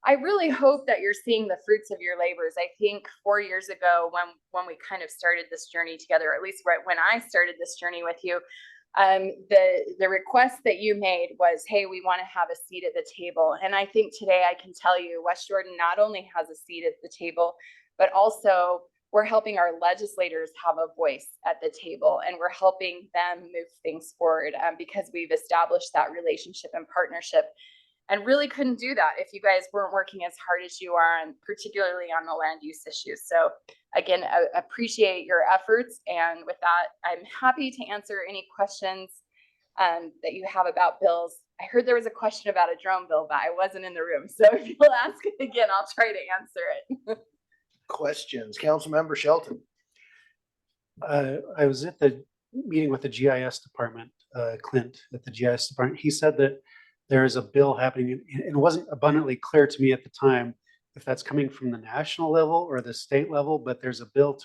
I really hope that you're seeing the fruits of your labors. I think 4 years ago when we kind of started this journey together, at least when I started this journey with you, the request that you made was, hey, we want to have a seat at the table. And I think today I can tell you West Jordan not only has a seat at the table, but also we're helping our legislators have a voice at the table, and we're helping them move things forward because we've established that relationship and partnership, and really couldn't do that if you guys weren't working as hard as you are, and particularly on the land use issues. So again, I appreciate your efforts. And with that, I'm happy to answer any questions that you have about bills. I heard there was a question about a drone bill, but I wasn't in the room. So if you'll ask it again, I'll try to answer it. Questions, Councilmember Shelton. I was at the meeting with the GIS department, Clint at the GIS department. He said that there is a bill happening, and it wasn't abundantly clear to me at the time if that's coming from the national level or the state level, but there's a bill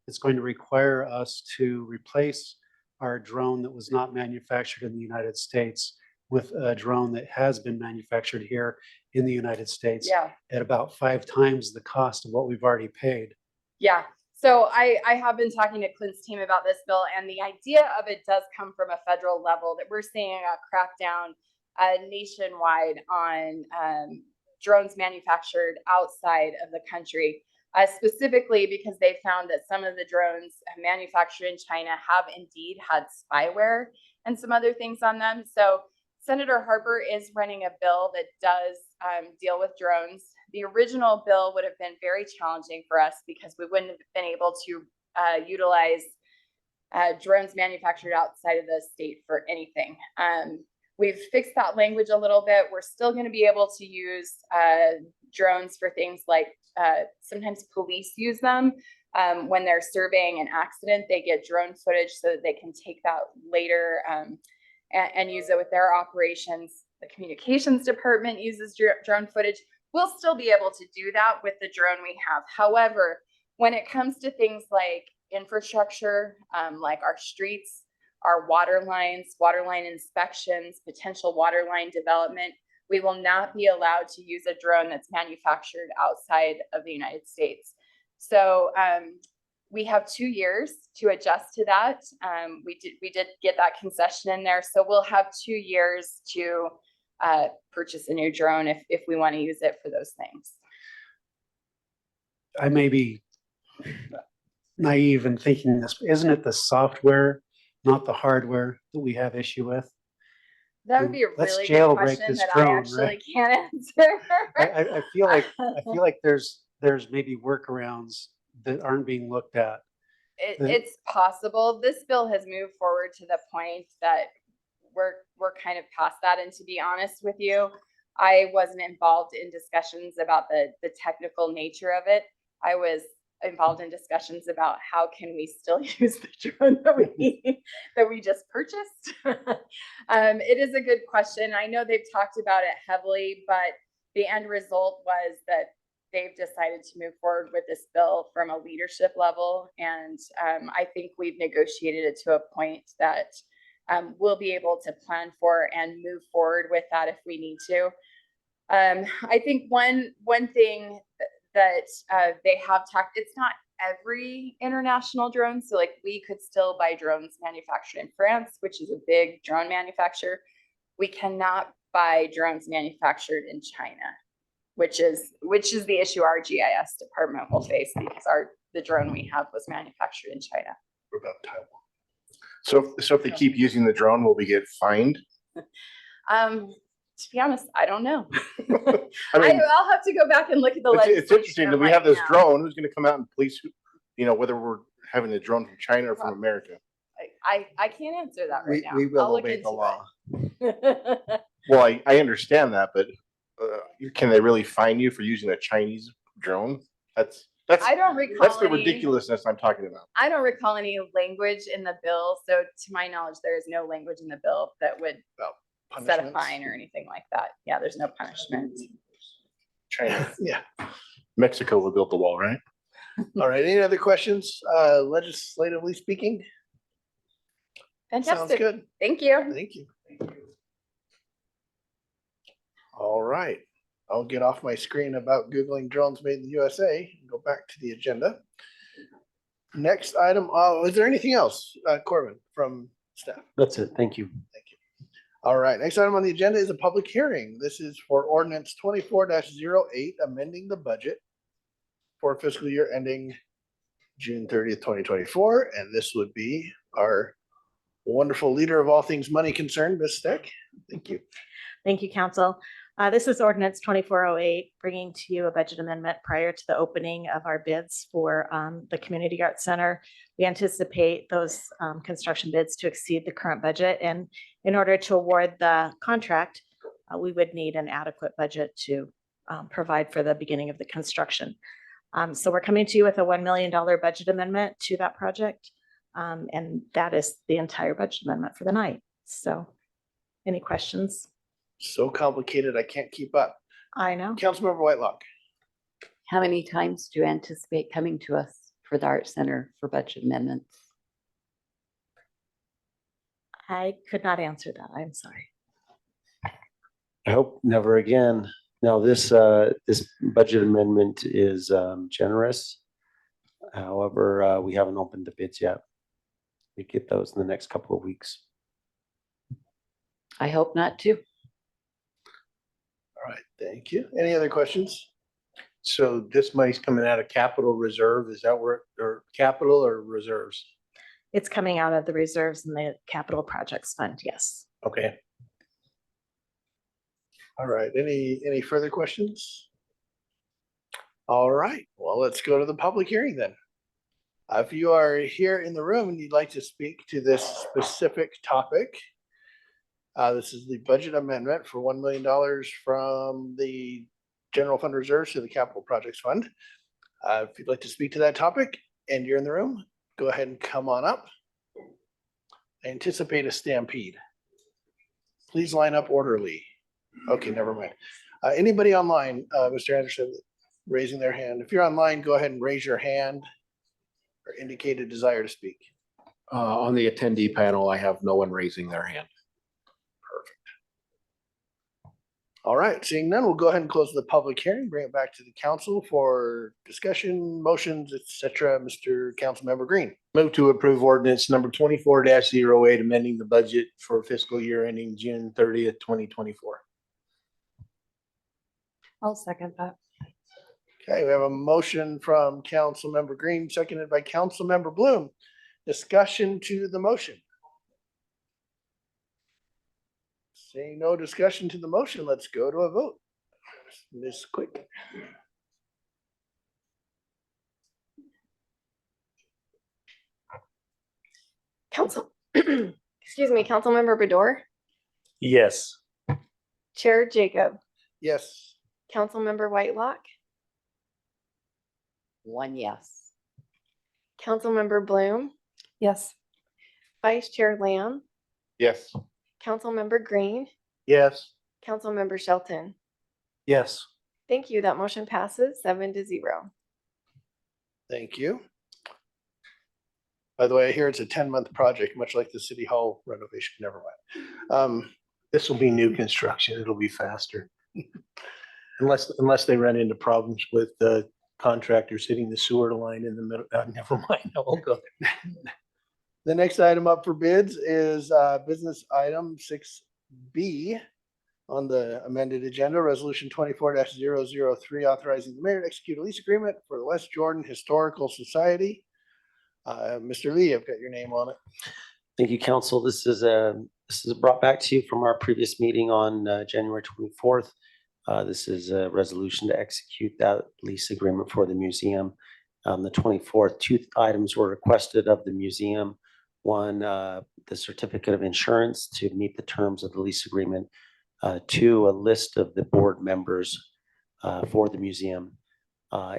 that's going to require us to replace our drone that was not manufactured in the United States with a drone that has been manufactured here in the United States at about 5 times the cost of what we've already paid. Yeah. So I have been talking to Clint's team about this bill, and the idea of it does come from a federal level, that we're seeing a crackdown nationwide on drones manufactured outside of the country, specifically because they found that some of the drones manufactured in China have indeed had spyware and some other things on them. So Senator Harper is running a bill that does deal with drones. The original bill would have been very challenging for us because we wouldn't have been able to utilize drones manufactured outside of the state for anything. We've fixed that language a little bit. We're still going to be able to use drones for things like sometimes police use them when they're surveying an accident. They get drone footage so that they can take that later and use it with their operations. The communications department uses drone footage. We'll still be able to do that with the drone we have. However, when it comes to things like infrastructure, like our streets, our water line inspections, potential water line development, we will not be allowed to use a drone that's manufactured outside of the United States. So we have 2 years to adjust to that. We did get that concession in there. So we'll have 2 years to purchase a new drone if we want to use it for those things. I may be naive in thinking this, but isn't it the software, not the hardware, that we have issue with? That would be a Let's really good jailbreak question this that drone, I right? actually can't answer. I feel like there's maybe workarounds that aren't being looked at. It's possible. This bill has moved forward to the point that we're kind of past that. And to be honest with you, I wasn't involved in discussions about the technical nature of it. I was involved in discussions about how can we still use the drone that we just purchased. It is a good question. I know they've talked about it heavily, but the end result was that they've decided to move forward with this bill from a leadership level. And I think we've negotiated it to a point that we'll be able to plan for and move forward with that if we need to. I think one thing that they have talked, it's not every international drone. So like we could still buy drones manufactured in France, which is a big drone manufacturer. We cannot buy drones manufactured in China, which is the issue our GIS department will face because the drone we have was manufactured in China. What about Taiwan? So if they keep using the drone, will we get fined? To be honest, I don't know. I mean, I'll have to go back and look at the legislation. it's interesting that we have this right now. drone. Who's going to come out and police, whether we're having a drone from China or from America? I can't answer that right now. We will I'll look obey the into law. it. Well, I understand that, but can they really fine you for using a Chinese drone? That's I don't recall that's the any- ridiculousness I'm talking about. I don't recall any language in the bill. So to my knowledge, there is no language in the bill that would set a Punishments? fine or anything like that. Yeah, there's no punishment. China, Yeah. Mexico will build the wall, right? All right. Any other questions? Legislatively speaking? Sounds Fantastic. good. Thank you. Thank you. All right. I'll get off my screen about Googling drones made in the USA and go back to the agenda. Next item, is there anything else, Corbin, from staff? That's it. Thank you. Thank you. All right, next item on the agenda is a public hearing. This is for ordinance 24-08, amending the budget for fiscal year ending June 30th, 2024. And this would be our wonderful leader of all things money concerned, Ms. Steck. Thank you. Thank you, Council. This is ordinance 2408, bringing to you a budget amendment prior to the opening of our bids for the Community Arts Center. We anticipate those construction bids to exceed the current budget. And in order to award the contract, we would need an adequate budget to provide for the beginning of the construction. So we're coming to you with a $1 million budget amendment to that project. And that is the entire budget amendment for the night. So any questions? So complicated, I can't keep up. I know. Councilmember Whitelock. How many times do you anticipate coming to us for the Art Center for budget amendments? I could not answer that. I'm sorry. I hope never again. Now, this budget amendment is generous. However, we haven't opened the bids yet. We get those in the next couple of weeks. I hope not too. All right, thank you. Any other questions? So this money's coming out of capital reserve. Is that where, or capital or reserves? It's coming out of the reserves and the capital projects fund. Yes. Okay. All right, any further questions? All right, well, let's go to the public hearing then. If you are here in the room and you'd like to speak to this specific topic, this is the budget amendment for $1 million from the general fund reserves to the capital projects fund. If you'd like to speak to that topic and you're in the room, go ahead and come on up. I anticipate a stampede. Please line up orderly. Okay, never mind. Anybody online, Mr. Anderson, raising their hand? If you're online, go ahead and raise your hand or indicate a desire to speak. On the attendee panel, I have no one raising their hand. All right, seeing none, we'll go ahead and close the public hearing, bring it back to the council for discussion, motions, etc. Mr. Councilmember Green. Move to approve ordinance number 24-08, amending the budget for fiscal year ending June 30th, 2024. I'll second that. Okay, we have a motion from Councilmember Green, seconded by Councilmember Bloom. Discussion to the motion. Seeing no discussion to the motion, let's go to a vote. Ms. Quick. Council, excuse me, Councilmember Bador, Yes. Chair Jacob, Yes. Councilmember Whitelock, One yes. Councilmember Bloom, Yes. Vice Chair Lamb, Yes. Councilmember Green, Yes. Councilmember Shelton. Yes. Thank you. That motion passes 7-0. Thank you. By the way, I hear it's a 10-month project, much like the city hall renovation. Never mind. This will be new construction. It'll be faster. Unless they run into problems with the contractors hitting the sewer line in the middle. Never mind. I won't go there. The next item up for bids is business item 6B on the amended agenda, resolution 24-003, authorizing the mayor to execute a lease agreement for the West Jordan Historical Society. Mr. Lee, I've got your name on it. Thank you, council. This is brought back to you from our previous meeting on January 24th. This is a resolution to execute that lease agreement for the museum. The 24th, two items were requested of the museum. One, the certificate of insurance to meet the terms of the lease agreement. Two, a list of the board members for the museum.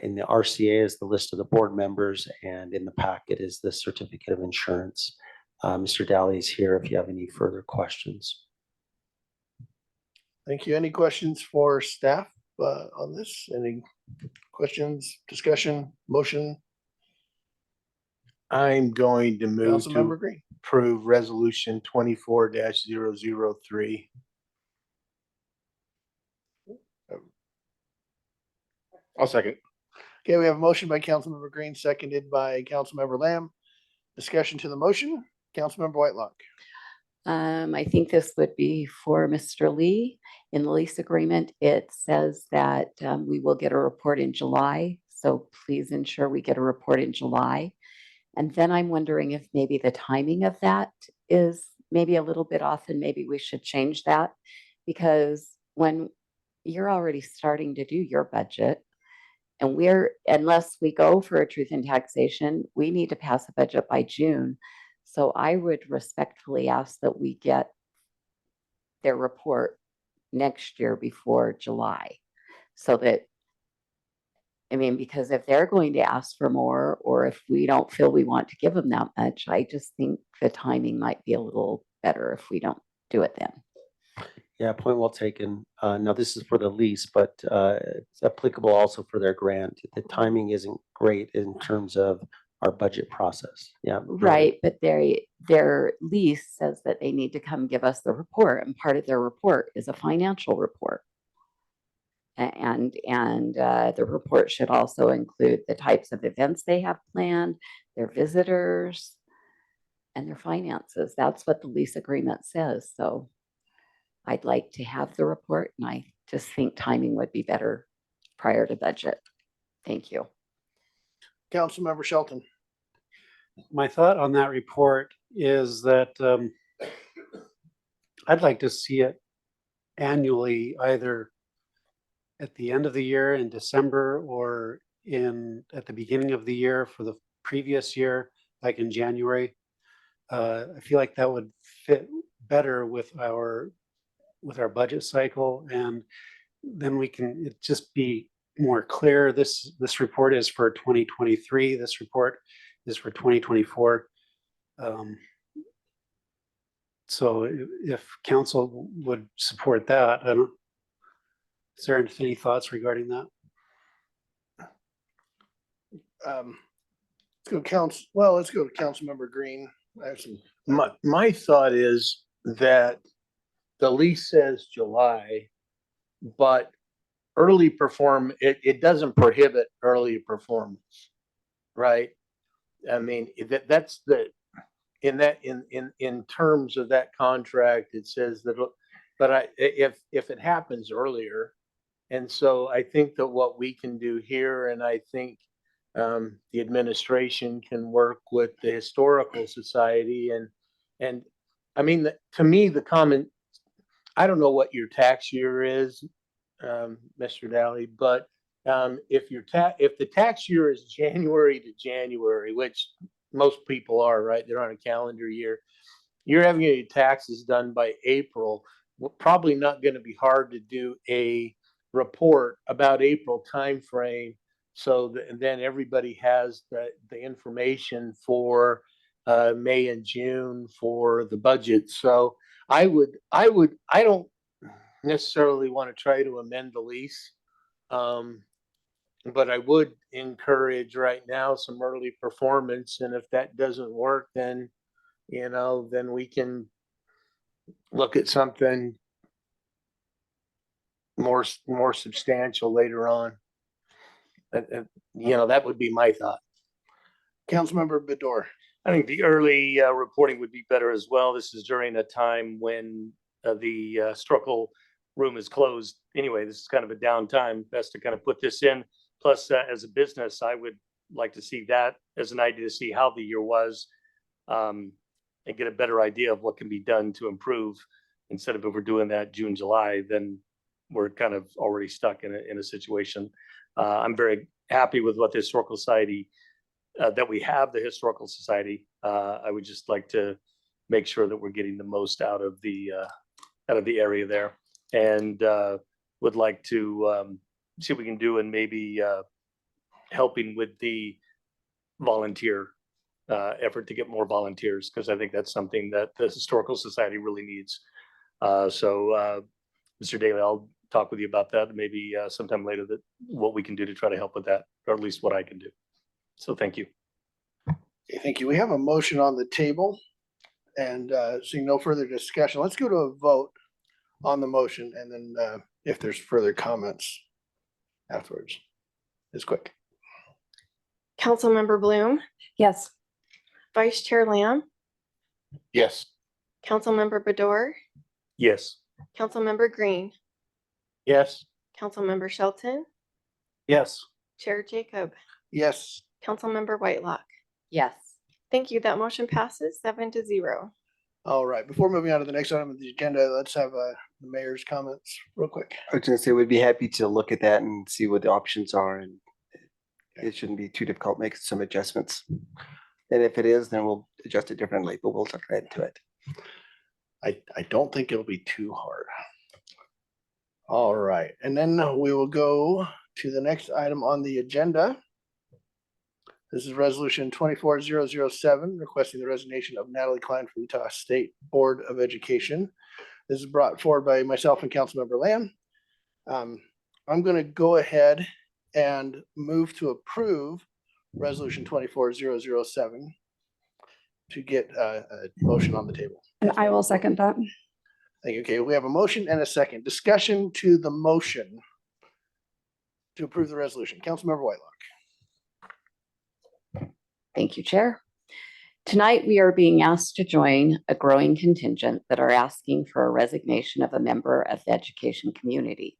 In the RCA is the list of the board members, and in the packet is the certificate of insurance. Mr. Daly is here if you have any further questions. Thank you. Any questions for staff on this? Any questions, discussion, motion? I'm going to move Councilmember to Green. approve resolution 24-003. I'll second. Okay, we have a motion by Councilmember Green, seconded by Councilmember Lamb. Discussion to the motion, Councilmember Whitelock. I think this would be for Mr. Lee. In the lease agreement, it says that we will get a report in July. So please ensure we get a report in July. And then I'm wondering if maybe the timing of that is maybe a little bit off, and maybe we should change that, because when you're already starting to do your budget, and unless we go for a truth in taxation, we need to pass a budget by June. So I would respectfully ask that we get their report next year before July. So that, I mean, because if they're going to ask for more, or if we don't feel we want to give them that much, I just think the timing might be a little better if we don't do it then. Yeah, point well taken. Now this is for the lease, but it's applicable also for their grant. The timing isn't great in terms of our budget process. Yeah. Right, but their lease says that they need to come give us the report, and part of their report is a financial report. And the report should also include the types of events they have planned, their visitors, and their finances. That's what the lease agreement says. So I'd like to have the report, and I just think timing would be better prior to budget. Thank you. Councilmember Shelton. My thought on that report is that I'd like to see it annually, either at the end of the year in December, or at the beginning of the year for the previous year, like in January. I feel like that would fit better with our budget cycle, and then we can just be more clear. This report is for 2023. This report is for 2024. So if council would support that, is there any thoughts regarding that? Let's go to Councilmember Green. I have some. My thought is that the lease says July, but it doesn't prohibit early performance, right? I mean, that's in terms of that contract, it says that, but if it happens earlier, and so I think that what we can do here, and I think the administration can work with the Historical Society, and I mean, to me, I don't know what your tax year is, Mr. Daly, but if the tax year is January to January, which most people are, right? They're on a calendar year. You're having your taxes done by April. We're probably not going to be hard to do a report about April timeframe, so that then everybody has the information for May and June for the budget. So I don't necessarily want to try to amend the lease. But I would encourage right now some early performance. And if that doesn't work, then, then we can look at something more substantial later on. That would be my thought. Councilmember Bador. I think the early reporting would be better as well. This is during a time when the historical room is closed. Anyway, this is kind of a downtime. Best to kind of put this in. Plus, as a business, I would like to see that as an idea to see how the year was, and get a better idea of what can be done to improve. Instead of if we're doing that June, July, then we're kind of already stuck in a situation. I'm very happy with what the Historical Society, that we have the Historical Society. I would just like to make sure that we're getting the most out of the area there, and would like to see what we can do, and maybe helping with the volunteer effort to get more volunteers, because I think that's something that the Historical Society really needs. So Mr. Daly, I'll talk with you about that maybe sometime later, that what we can do to try to help with that, or at least what I can do. So thank you. Okay, thank you. We have a motion on the table, and seeing no further discussion, let's go to a vote on the motion, and then if there's further comments afterwards. It's quick. Councilmember Bloom, Yes. Vice Chair Lamb, Yes. Councilmember Bador, Yes. Councilmember Green, Yes. Councilmember Shelton, Yes. Chair Jacob, Yes. Councilmember Whitelock. Yes. Thank you. That motion passes 7-0. All right. Before moving on to the next item of the agenda, let's have the mayor's comments real quick. I was gonna say, we'd be happy to look at that and see what the options are, and it shouldn't be too difficult making some adjustments. And if it is, then we'll adjust it differently, but we'll look right into it. I don't think it'll be too hard. All right. And then we will go to the next item on the agenda. This is resolution 24007, requesting the resignation of Natalie Cline from Utah State Board of Education. This is brought forward by myself and Councilmember Lamb. I'm going to go ahead and move to approve resolution 24007 to get a motion on the table. And I will second that. Thank you. Okay, we have a motion and a second. Discussion to the motion to approve the resolution. Councilmember Whitelock. Thank you, Chair. Tonight, we are being asked to join a growing contingent that are asking for a resignation of a member of the education community.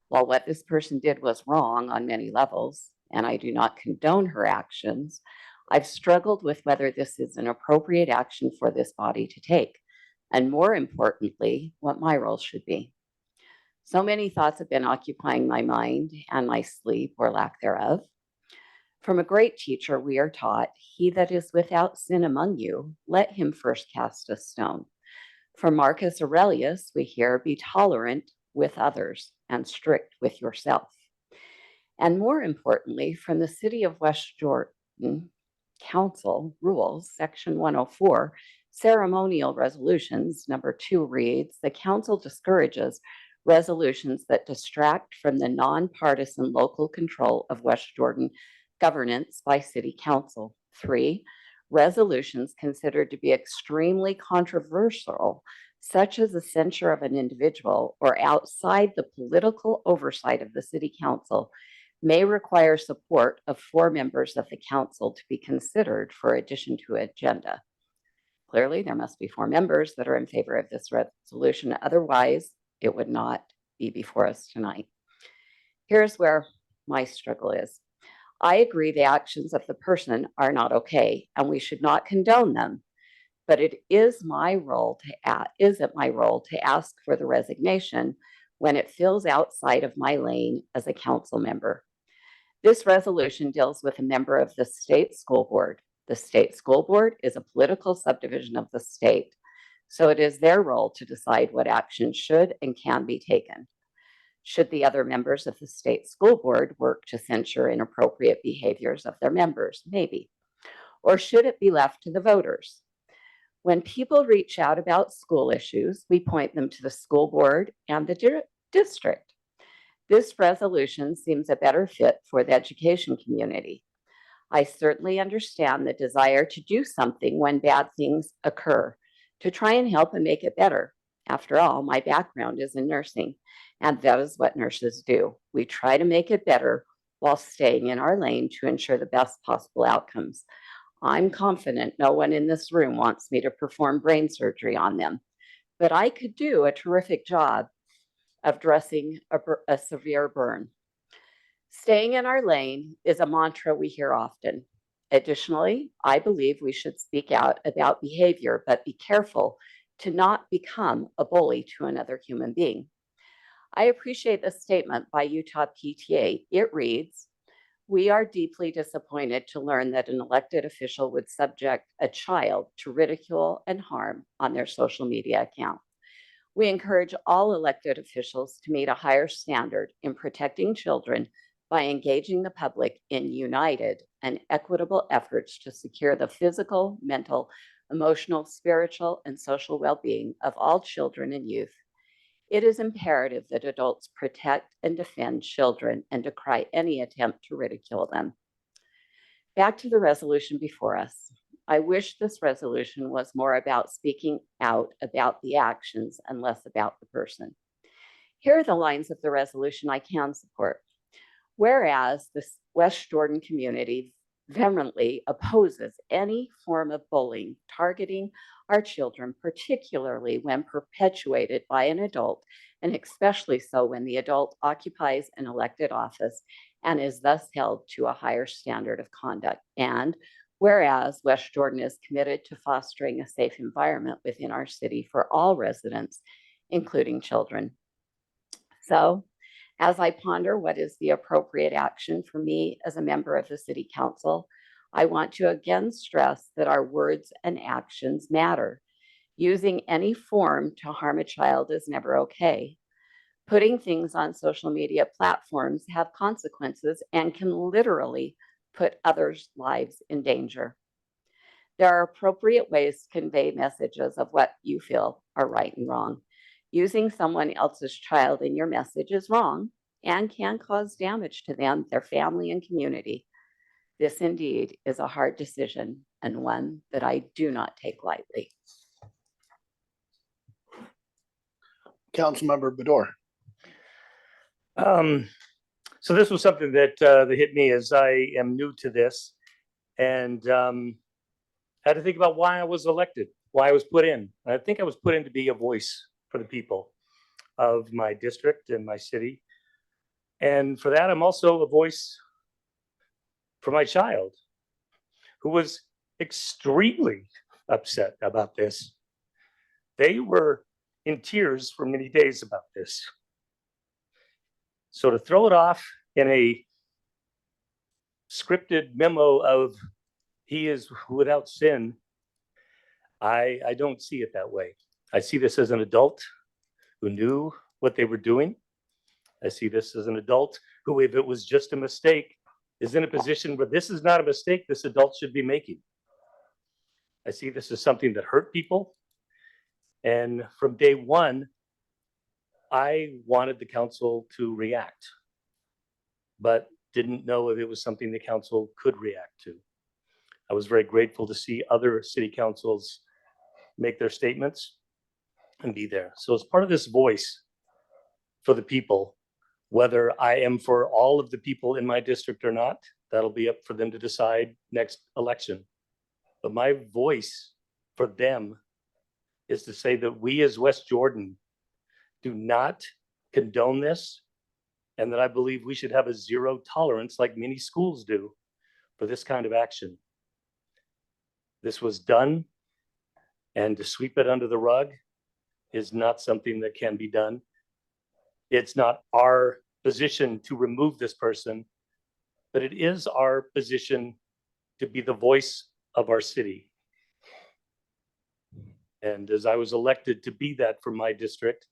While what this person did was wrong on many levels, and I do not condone her actions, I've struggled with whether this is an appropriate action for this body to take, and more importantly, what my role should be. So many thoughts have been occupying my mind and my sleep, or lack thereof. From a great teacher, we are taught, "He that is without sin among you, let him first cast a stone." From Marcus Aurelius, we hear, "Be tolerant with others and strict with yourself." And more importantly, from the City of West Jordan Council Rules, Section 104, Ceremonial Resolutions, number 2 reads, "The council discourages resolutions that distract from the nonpartisan local control of West Jordan governance by City Council." 3, resolutions considered to be extremely controversial, such as the censure of an individual or outside the political oversight of the City Council, may require support of 4 members of the council to be considered for addition to agenda. Clearly, there must be 4 members that are in favor of this resolution. Otherwise, it would not be before us tonight. Here's where my struggle is. I agree the actions of the person are not okay, and we should not condone them. but it is my role isn't my role to ask for the resignation when it feels outside of my lane as a council member. This resolution deals with a member of the state school board. The state school board is a political subdivision of the state, so it is their role to decide what action should and can be taken. Should the other members of the state school board work to censure inappropriate behaviors of their members? Maybe. Or should it be left to the voters? When people reach out about school issues, we point them to the school board and the district. This resolution seems a better fit for the education community. I certainly understand the desire to do something when bad things occur, to try and help and make it better. After all, my background is in nursing, and that is what nurses do. We try to make it better while staying in our lane to ensure the best possible outcomes. I'm confident no one in this room wants me to perform brain surgery on them, but I could do a terrific job of dressing a severe burn. Staying in our lane is a mantra we hear often. Additionally, I believe we should speak out about behavior, but be careful to not become a bully to another human being. I appreciate the statement by Utah PTA. It reads, "We are deeply disappointed to learn that an elected official would subject a child to ridicule and harm on their social media account. We encourage all elected officials to meet a higher standard in protecting children by engaging the public in united and equitable efforts to secure the physical, mental, emotional, spiritual, and social well-being of all children and youth. It is imperative that adults protect and defend children and decry any attempt to ridicule them." Back to the resolution before us. I wish this resolution was more about speaking out about the actions and less about the person. Here are the lines of the resolution I can support. Whereas the West Jordan community vehemently opposes any form of bullying targeting our children, particularly when perpetuated by an adult, and especially so when the adult occupies an elected office and is thus held to a higher standard of conduct. And whereas West Jordan is committed to fostering a safe environment within our city for all residents, including children. So, as I ponder what is the appropriate action for me as a member of the City Council, I want to again stress that our words and actions matter. Using any form to harm a child is never okay. Putting things on social media platforms have consequences and can literally put others' lives in danger. There are appropriate ways to convey messages of what you feel are right and wrong. Using someone else's child in your message is wrong and can cause damage to them, their family, and community. This indeed is a hard decision and one that I do not take lightly. Councilmember Bador. So this was something that hit me as I am new to this, and had to think about why I was elected, why I was put in. And I think I was put in to be a voice for the people of my district and my city. And for that, I'm also a voice for my child, who was extremely upset about this. They were in tears for many days about this. So to throw it off in a scripted memo of he is without sin, I don't see it that way. I see this as an adult who knew what they were doing. I see this as an adult who, if it was just a mistake, is in a position where this is not a mistake this adult should be making. I see this as something that hurt people. And from day one, I wanted the council to react, but didn't know if it was something the council could react to. I was very grateful to see other city councils make their statements and be there. So as part of this voice for the people, whether I am for all of the people in my district or not, that'll be up for them to decide next election. But my voice for them is to say that we as West Jordan do not condone this, and that I believe we should have a zero tolerance, like many schools do, for this kind of action. This was done And to sweep it under the rug is not something that can be done. It's not our position to remove this person, but it is our position to be the voice of our city. And as I was elected to be that for my district,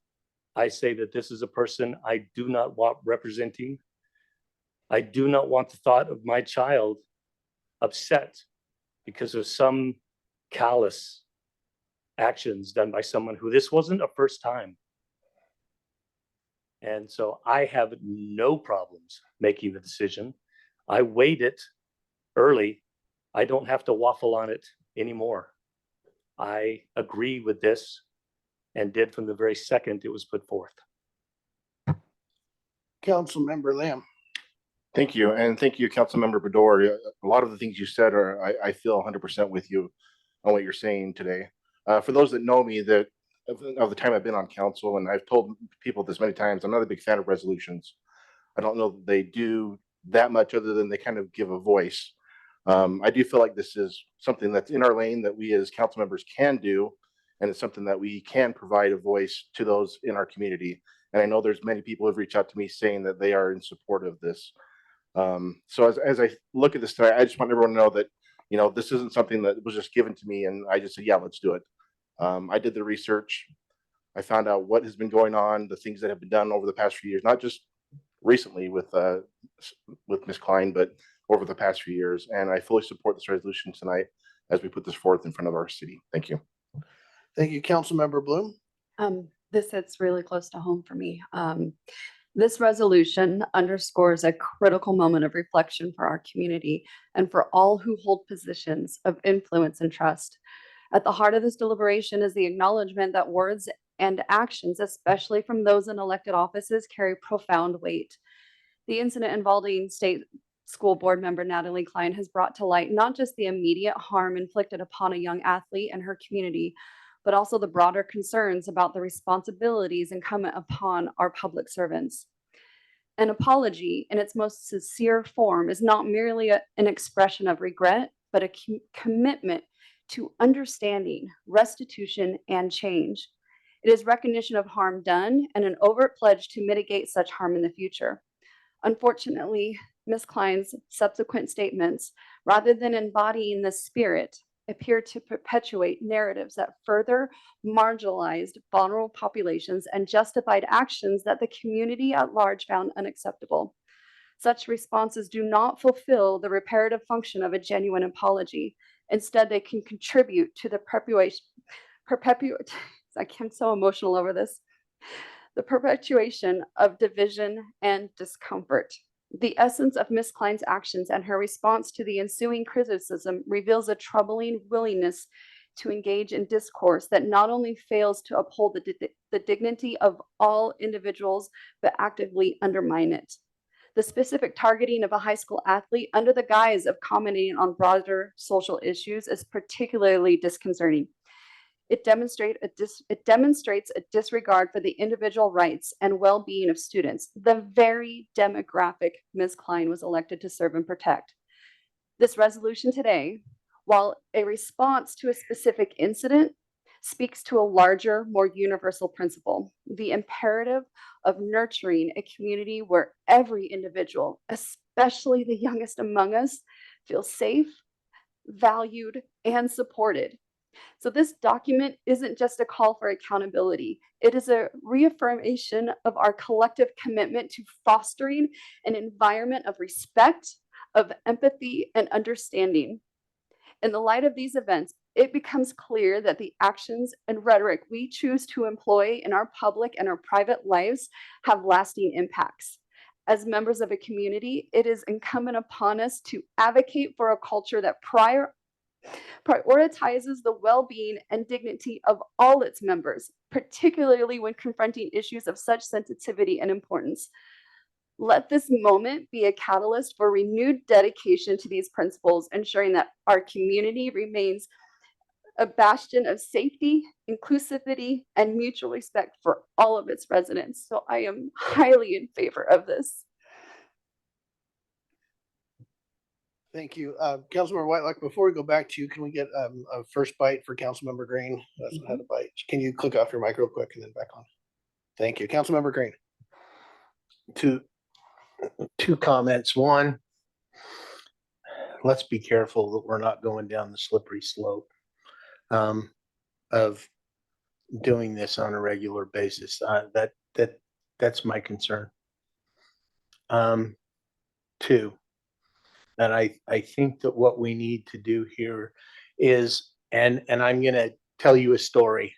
I say that this is a person I do not want representing. I do not want the thought of my child upset because of some callous actions done by someone who this wasn't a first time. And so I have no problems making the decision. I weighed it early. I don't have to waffle on it anymore. I agree with this and did from the very second it was put forth. Councilmember Lamb. Thank you. And thank you, Councilmember Bador. A lot of the things you said are, I feel 100% with you on what you're saying today. For those that know me, that of the time I've been on council, and I've told people this many times, I'm not a big fan of resolutions. I don't know that they do that much other than they kind of give a voice. I do feel like this is something that's in our lane that we as council members can do, and it's something that we can provide a voice to those in our community. And I know there's many people who have reached out to me saying that they are in support of this. So as I look at this tonight, I just want everyone to know that, you know, this isn't something that was just given to me and I just said, yeah, let's do it. I did the research. I found out what has been going on, the things that have been done over the past few years, not just recently with Ms. Cline, but over the past few years. And I fully support this resolution tonight as we put this forth in front of our city. Thank you. Thank you, Councilmember Bloom. This hits really close to home for me. This resolution underscores a critical moment of reflection for our community and for all who hold positions of influence and trust. At the heart of this deliberation is the acknowledgement that words and actions, especially from those in elected offices, carry profound weight. The incident involving State School Board member Natalie Cline has brought to light not just the immediate harm inflicted upon a young athlete and her community, but also the broader concerns about the responsibilities incumbent upon our public servants. An apology in its most sincere form is not merely an expression of regret, but a commitment to understanding, restitution, and change. It is recognition of harm done and an overt pledge to mitigate such harm in the future. Unfortunately, Ms. Cline's subsequent statements, rather than embodying the spirit, appear to perpetuate narratives that further marginalized vulnerable populations and justified actions that the community at large found unacceptable. Such responses do not fulfill the reparative function of a genuine apology. Instead, they can contribute to the I'm so emotional over this, the perpetuation of division and discomfort. The essence of Ms. Cline's actions and her response to the ensuing criticism reveals a troubling willingness to engage in discourse that not only fails to uphold the dignity of all individuals, but actively undermine it. The specific targeting of a high school athlete under the guise of commenting on broader social issues is particularly disconcerting. It demonstrates a disregard for the individual rights and well-being of students, the very demographic Ms. Cline was elected to serve and protect. This resolution today, while a response to a specific incident, speaks to a larger, more universal principle, the imperative of nurturing a community where every individual, especially the youngest among us, feels safe, valued, and supported. So this document isn't just a call for accountability. It is a reaffirmation of our collective commitment to fostering an environment of respect, of empathy, and understanding. In the light of these events, it becomes clear that the actions and rhetoric we choose to employ in our public and our private lives have lasting impacts. As members of a community, it is incumbent upon us to advocate for a culture that prioritizes the well-being and dignity of all its members, particularly when confronting issues of such sensitivity and importance. Let this moment be a catalyst for renewed dedication to these principles, ensuring that our community remains a bastion of safety, inclusivity, and mutual respect for all of its residents. So I am highly in favor of this. Thank you. Councilmember Whitelock, before we go back to you, can we get a first bite for Councilmember Green? That's had a bite. Can you click off your mic real quick and then back on? Thank you. Councilmember Green. Two comments. One, let's be careful that we're not going down the slippery slope of doing this on a regular basis. That's my concern. Two, and I think that what we need to do here is, and I'm going to tell you a story.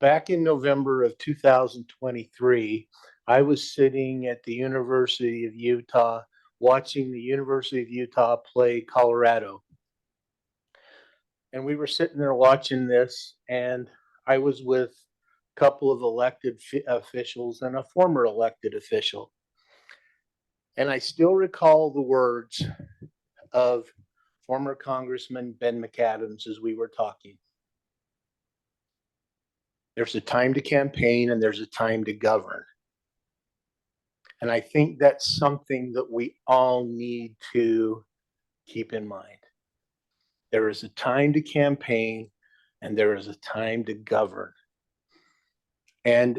Back in November of 2023, I was sitting at the University of Utah watching the University of Utah play Colorado. And we were sitting there watching this, and I was with a couple of elected officials and a former elected official. And I still recall the words of former Congressman Ben McAdams as we were talking. There's a time to campaign and there's a time to govern. And I think that's something that we all need to keep in mind. There is a time to campaign and there is a time to govern. And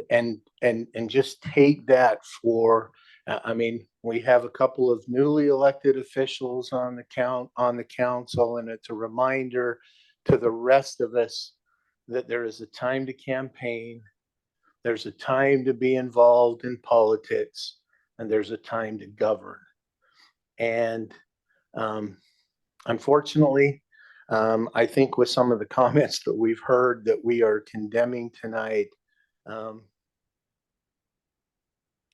just take that for, I mean, we have a couple of newly elected officials on the council, and it's a reminder to the rest of us that there is a time to campaign, there's a time to be involved in politics, and there's a time to govern. And unfortunately, I think with some of the comments that we've heard that we are condemning tonight,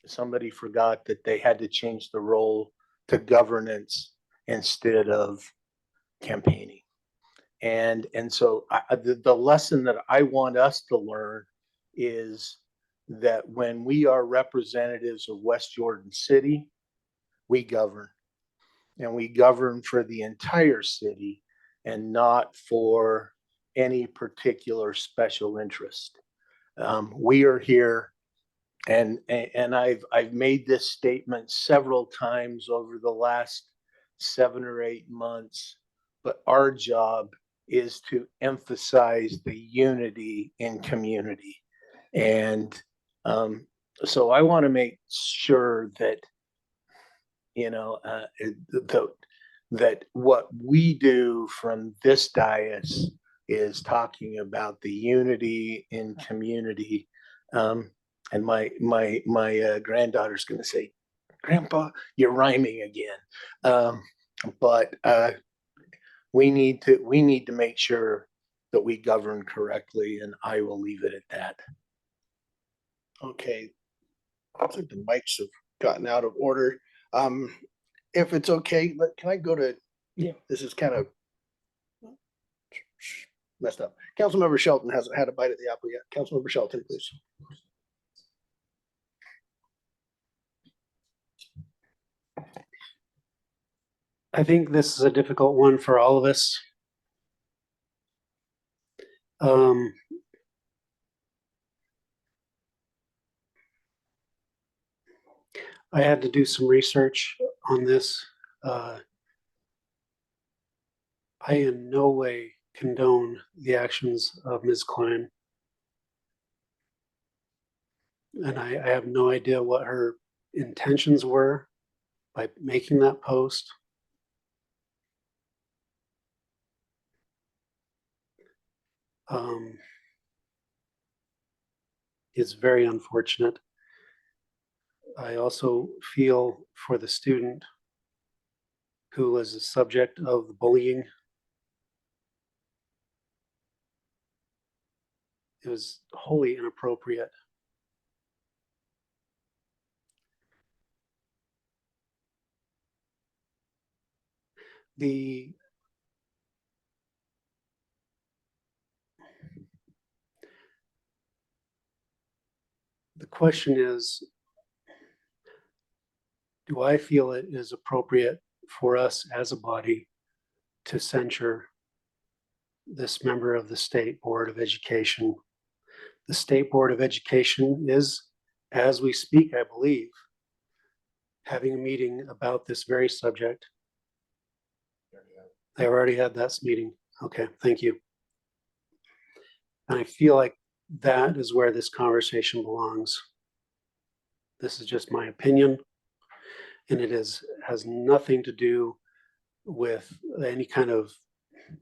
somebody forgot that they had to change the role to governance instead of campaigning. And so the lesson that I want us to learn is that when we are representatives of West Jordan City, we govern. And we govern for the entire city and not for any particular special interest. We are here, and I've made this statement several times over the last 7 or 8 months, but our job is to emphasize the unity in community. And so I want to make sure that, you know, that what we do from this dais is talking about the unity in community. And my granddaughter's going to say, "Grandpa, you're rhyming again." But we need to make sure that we govern correctly, and I will leave it at that. Okay. I think the mics have gotten out of order. If it's okay, can I go to, Yeah. This is kind of messed up. Councilmember Shelton hasn't had a bite at the apple yet. Councilmember Shelton, please. I think this is a difficult one for all of us. I had to do some research on this. I in no way condone the actions of Ms. Cline. And I have no idea what her intentions were by making that post. It's very unfortunate. I also feel for the student who was the subject of the bullying. It was wholly inappropriate. The question is, do I feel it is appropriate for us as a body to censure this member of the State Board of Education? The State Board of Education is, as we speak, I believe, having a meeting about this very subject. They already had that meeting. Okay, thank you. And I feel like that is where this conversation belongs. This is just my opinion. And it has nothing to do with any kind of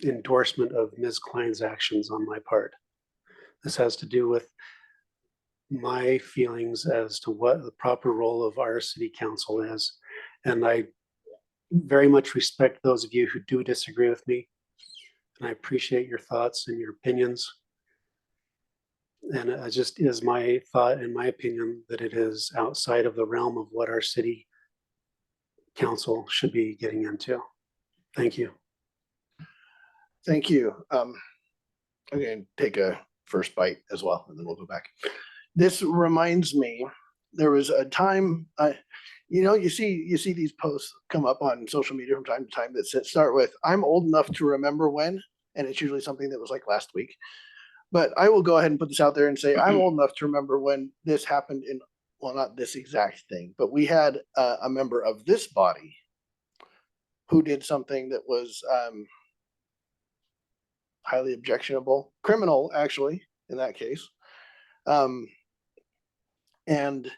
endorsement of Ms. Cline's actions on my part. This has to do with my feelings as to what the proper role of our city council is. And I very much respect those of you who do disagree with me. And I appreciate your thoughts and your opinions. And it just is my thought and my opinion that it is outside of the realm of what our city council should be getting into. Thank you. Thank you. I'm going to take a first bite as well, and then we'll go back. This reminds me, there was a time, you see these posts come up on social media from time to time that start with, I'm old enough to remember when, and it's usually something that was like last week. But I will go ahead and put this out there and say, I'm old enough to remember when this happened in, well, not this exact thing, but we had a member of this body who did something that was highly objectionable, criminal, actually, in that case. And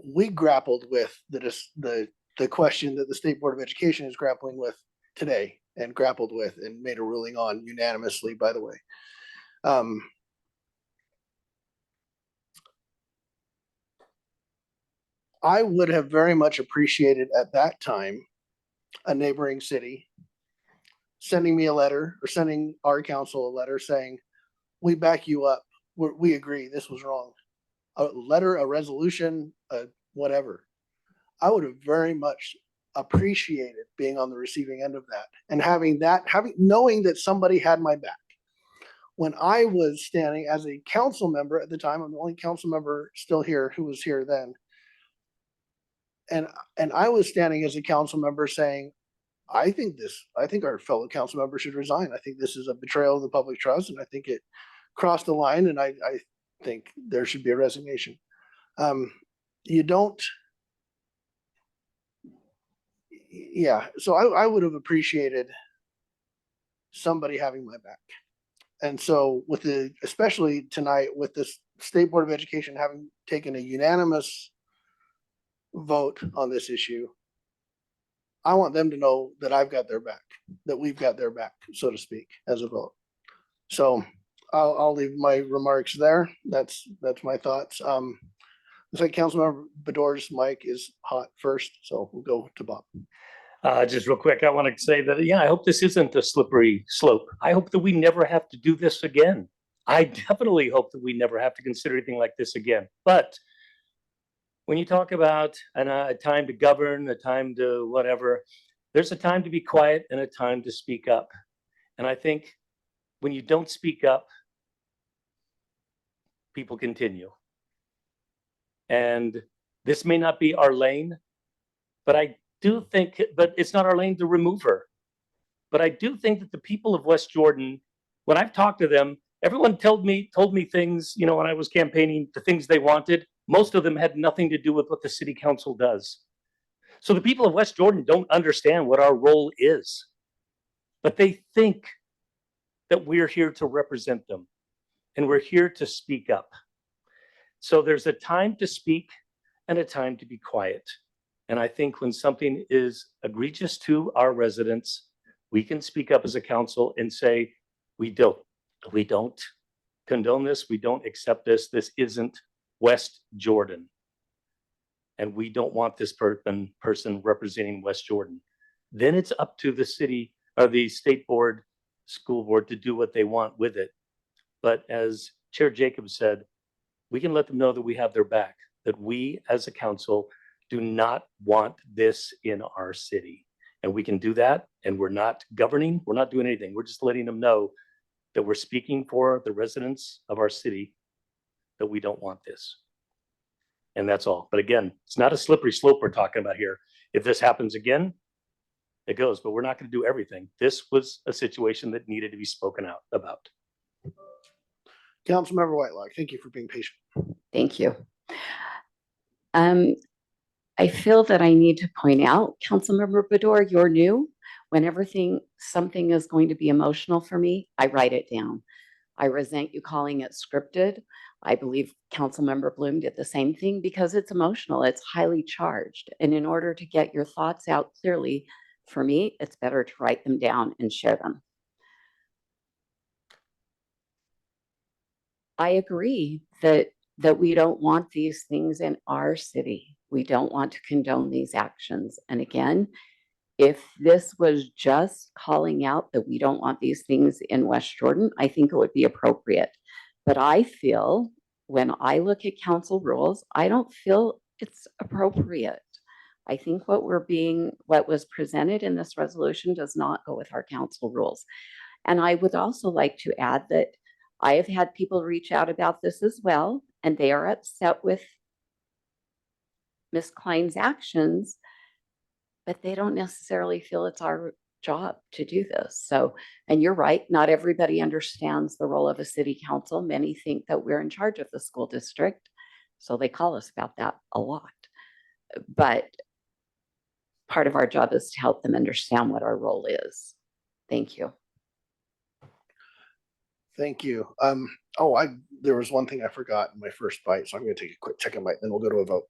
we grappled with the question that the State Board of Education is grappling with today, and grappled with and made a ruling on unanimously, by the way. I would have very much appreciated at that time a neighboring city sending me a letter, or sending our council a letter saying, we back you up. We agree this was wrong. A letter, a resolution, whatever. I would have very much appreciated being on the receiving end of that, and knowing that somebody had my back. When I was standing as a council member at the time, I'm the only council member still here who was here then. And I was standing as a council member saying, I think our fellow council member should resign. I think this is a betrayal of the public trust, and I think it crossed the line, and I think there should be a resignation. So I would have appreciated somebody having my back. And so especially tonight, with this State Board of Education having taken a unanimous vote on this issue, I want them to know that I've got their back, that we've got their back, so to speak, as a vote. So I'll leave my remarks there. That's my thoughts. Looks like Councilmember Bador's mic is hot first, so we'll go to Bob. Just real quick, I want to say that, yeah, I hope this isn't a slippery slope. I hope that we never have to do this again. I definitely hope that we never have to consider anything like this again. But when you talk about a time to govern, a time to whatever, there's a time to be quiet and a time to speak up. And I think when you don't speak up, people continue. And this may not be our lane, but I do think, but it's not our lane to remove her. But I do think that the people of West Jordan, when I've talked to them, everyone told me things, when I was campaigning, the things they wanted. Most of them had nothing to do with what the city council does. So the people of West Jordan don't understand what our role is, but they think that we're here to represent them, and we're here to speak up. So there's a time to speak and a time to be quiet. And I think when something is egregious to our residents, we can speak up as a council and say, we don't condone this. We don't accept this. This isn't West Jordan. And we don't want this person representing West Jordan. Then it's up to the city or the state board, school board to do what they want with it. But as Chair Jacobs said, we can let them know that we have their back, that we as a council do not want this in our city. And we can do that. And we're not governing, we're not doing anything. We're just letting them know that we're speaking for the residents of our city, that we don't want this. And that's all. But again, it's not a slippery slope we're talking about here. If this happens again, it goes, but we're not going to do everything. This was a situation that needed to be spoken out about. Councilmember Whitelock, thank you for being patient. Thank you. I feel that I need to point out, Councilmember Bador, you're new. Whenever something is going to be emotional for me, I write it down. I resent you calling it scripted. I believe Councilmember Bloom did the same thing because it's emotional. It's highly charged. And in order to get your thoughts out clearly, for me, it's better to write them down and share them. I agree that we don't want these things in our city. We don't want to condone these actions. And again, if this was just calling out that we don't want these things in West Jordan, I think it would be appropriate. But I feel when I look at council rules, I don't feel it's appropriate. I think what was presented in this resolution does not go with our council rules. And I would also like to add that I have had people reach out about this as well, and they are upset with Ms. Cline's actions, but they don't necessarily feel it's our job to do this. So, and you're right, not everybody understands the role of a city council. Many think that we're in charge of the school district, so they call us about that a lot. But part of our job is to help them understand what our role is. Thank you. Thank you. There was one thing I forgot in my first bite, so I'm gonna take a quick second bite, then we'll go to a vote.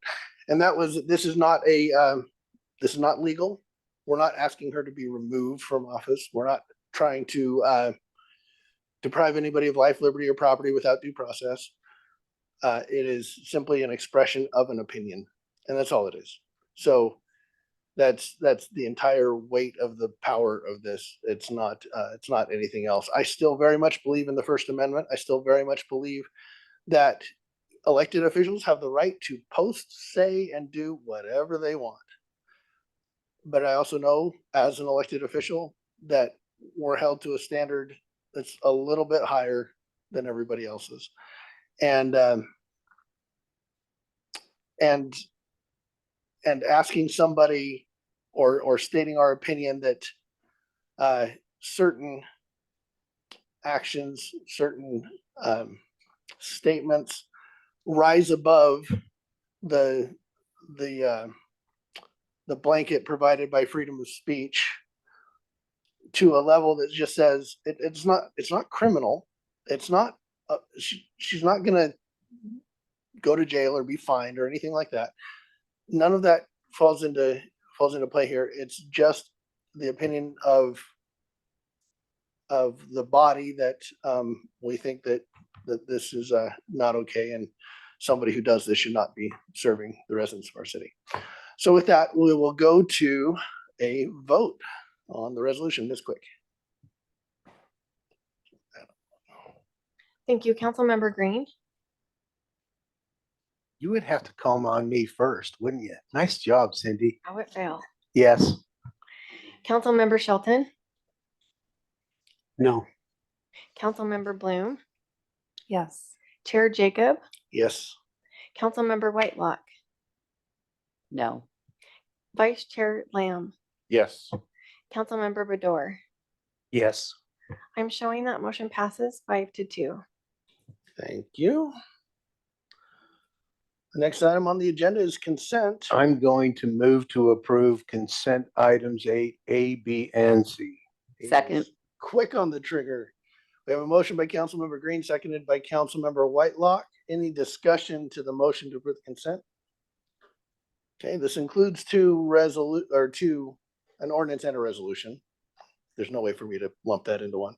And that was, this is not legal. We're not asking her to be removed from office. We're not trying to deprive anybody of life, liberty, or property without due process. It is simply an expression of an opinion, and that's all it is. So that's the entire weight of the power of this. It's not anything else. I still very much believe in the First Amendment. I still very much believe that elected officials have the right to post, say, and do whatever they want. But I also know, as an elected official, that we're held to a standard that's a little bit higher than everybody else's. And asking somebody or stating our opinion that certain actions, certain statements rise above the blanket provided by freedom of speech to a level that just says it's not criminal. It's not she's not gonna go to jail or be fined or anything like that. None of that falls into play here. It's just the opinion of the body that we think that this is not okay, and somebody who does this should not be serving the residents of our city. So with that, we will go to a vote on the resolution. Ms. Quick. Thank you. Councilmember Green, You would have to call on me first, wouldn't you? Nice job, Cindy. how it fail. Yes. Councilmember Shelton, No. Councilmember Bloom, Yes. Chair Jacob, Yes. Councilmember Whitelock, No. Vice Chair Lamb, Yes. Councilmember Bador. Yes. I'm showing that motion passes 5-2. Thank you. The next item on the agenda is consent. I'm going to move to approve consent items 8A, B, and C. Second. Quick on the trigger. We have a motion by Councilmember Green, seconded by Councilmember Whitelock. Any discussion to the motion to approve the consent? Okay, this includes an ordinance and a resolution. There's no way for me to lump that into one.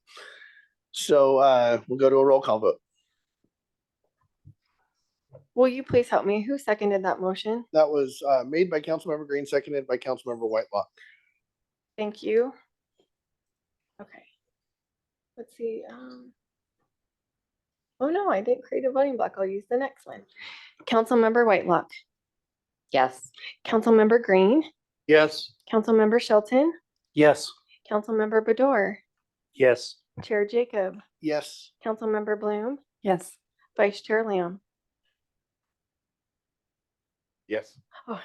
So we'll go to a roll call vote. Will you please help me? Who seconded that motion? That was made by Councilmember Green, seconded by Councilmember Whitelock. Thank you. Okay. Let's see. Oh no, I didn't create a voting block. I'll use the next one. Councilmember Whitelock, Yes. Councilmember Green, Yes. Councilmember Shelton, Yes. Councilmember Bador, Yes. Chair Jacob, Yes. Councilmember Bloom, Yes. Vice Chair Lamb. Yes. Oh,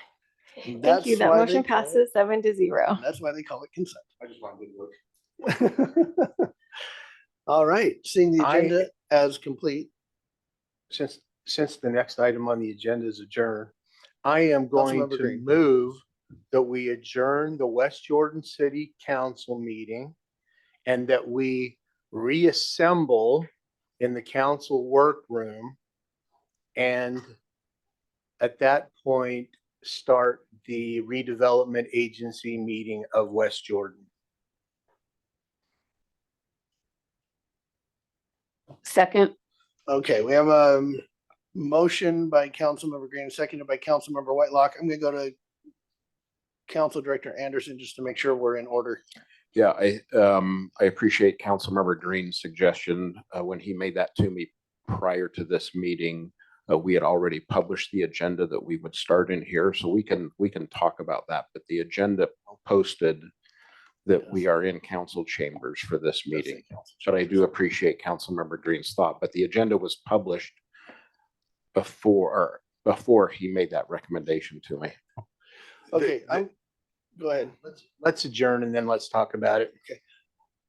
thank That's you. That why motion they call it- passes 7-0. That's why they call it consent. I just wanted to look. All right, seeing the agenda as complete. Since the next item on the agenda is adjourn, I am going Councilmember to Green. move that we adjourn the West Jordan City Council meeting and that we reassemble in the council workroom and at that point, start the redevelopment agency meeting of West Jordan. Second, Okay, we have a motion by Councilmember Green, seconded by Councilmember Whitelock. I'm gonna go to Council Director Anderson just to make sure we're in order. Yeah, I appreciate Councilmember Green's suggestion. When he made that to me prior to this meeting, we had already published the agenda that we would start in here, so we can talk about that. But the agenda posted that we are in council chambers for this meeting. So I do appreciate Councilmember Green's thought, but the agenda was published before he made that recommendation to me. Okay, go ahead. Let's adjourn and then let's talk about it. Okay.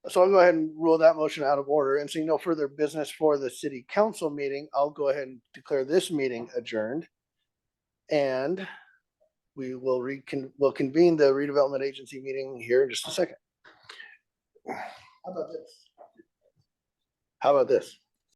So I'll go ahead and rule that motion out of order and seeing no further business for the city council meeting, I'll go ahead and declare this meeting adjourned. And we will we'll convene the redevelopment agency meeting here in just a second. How about this?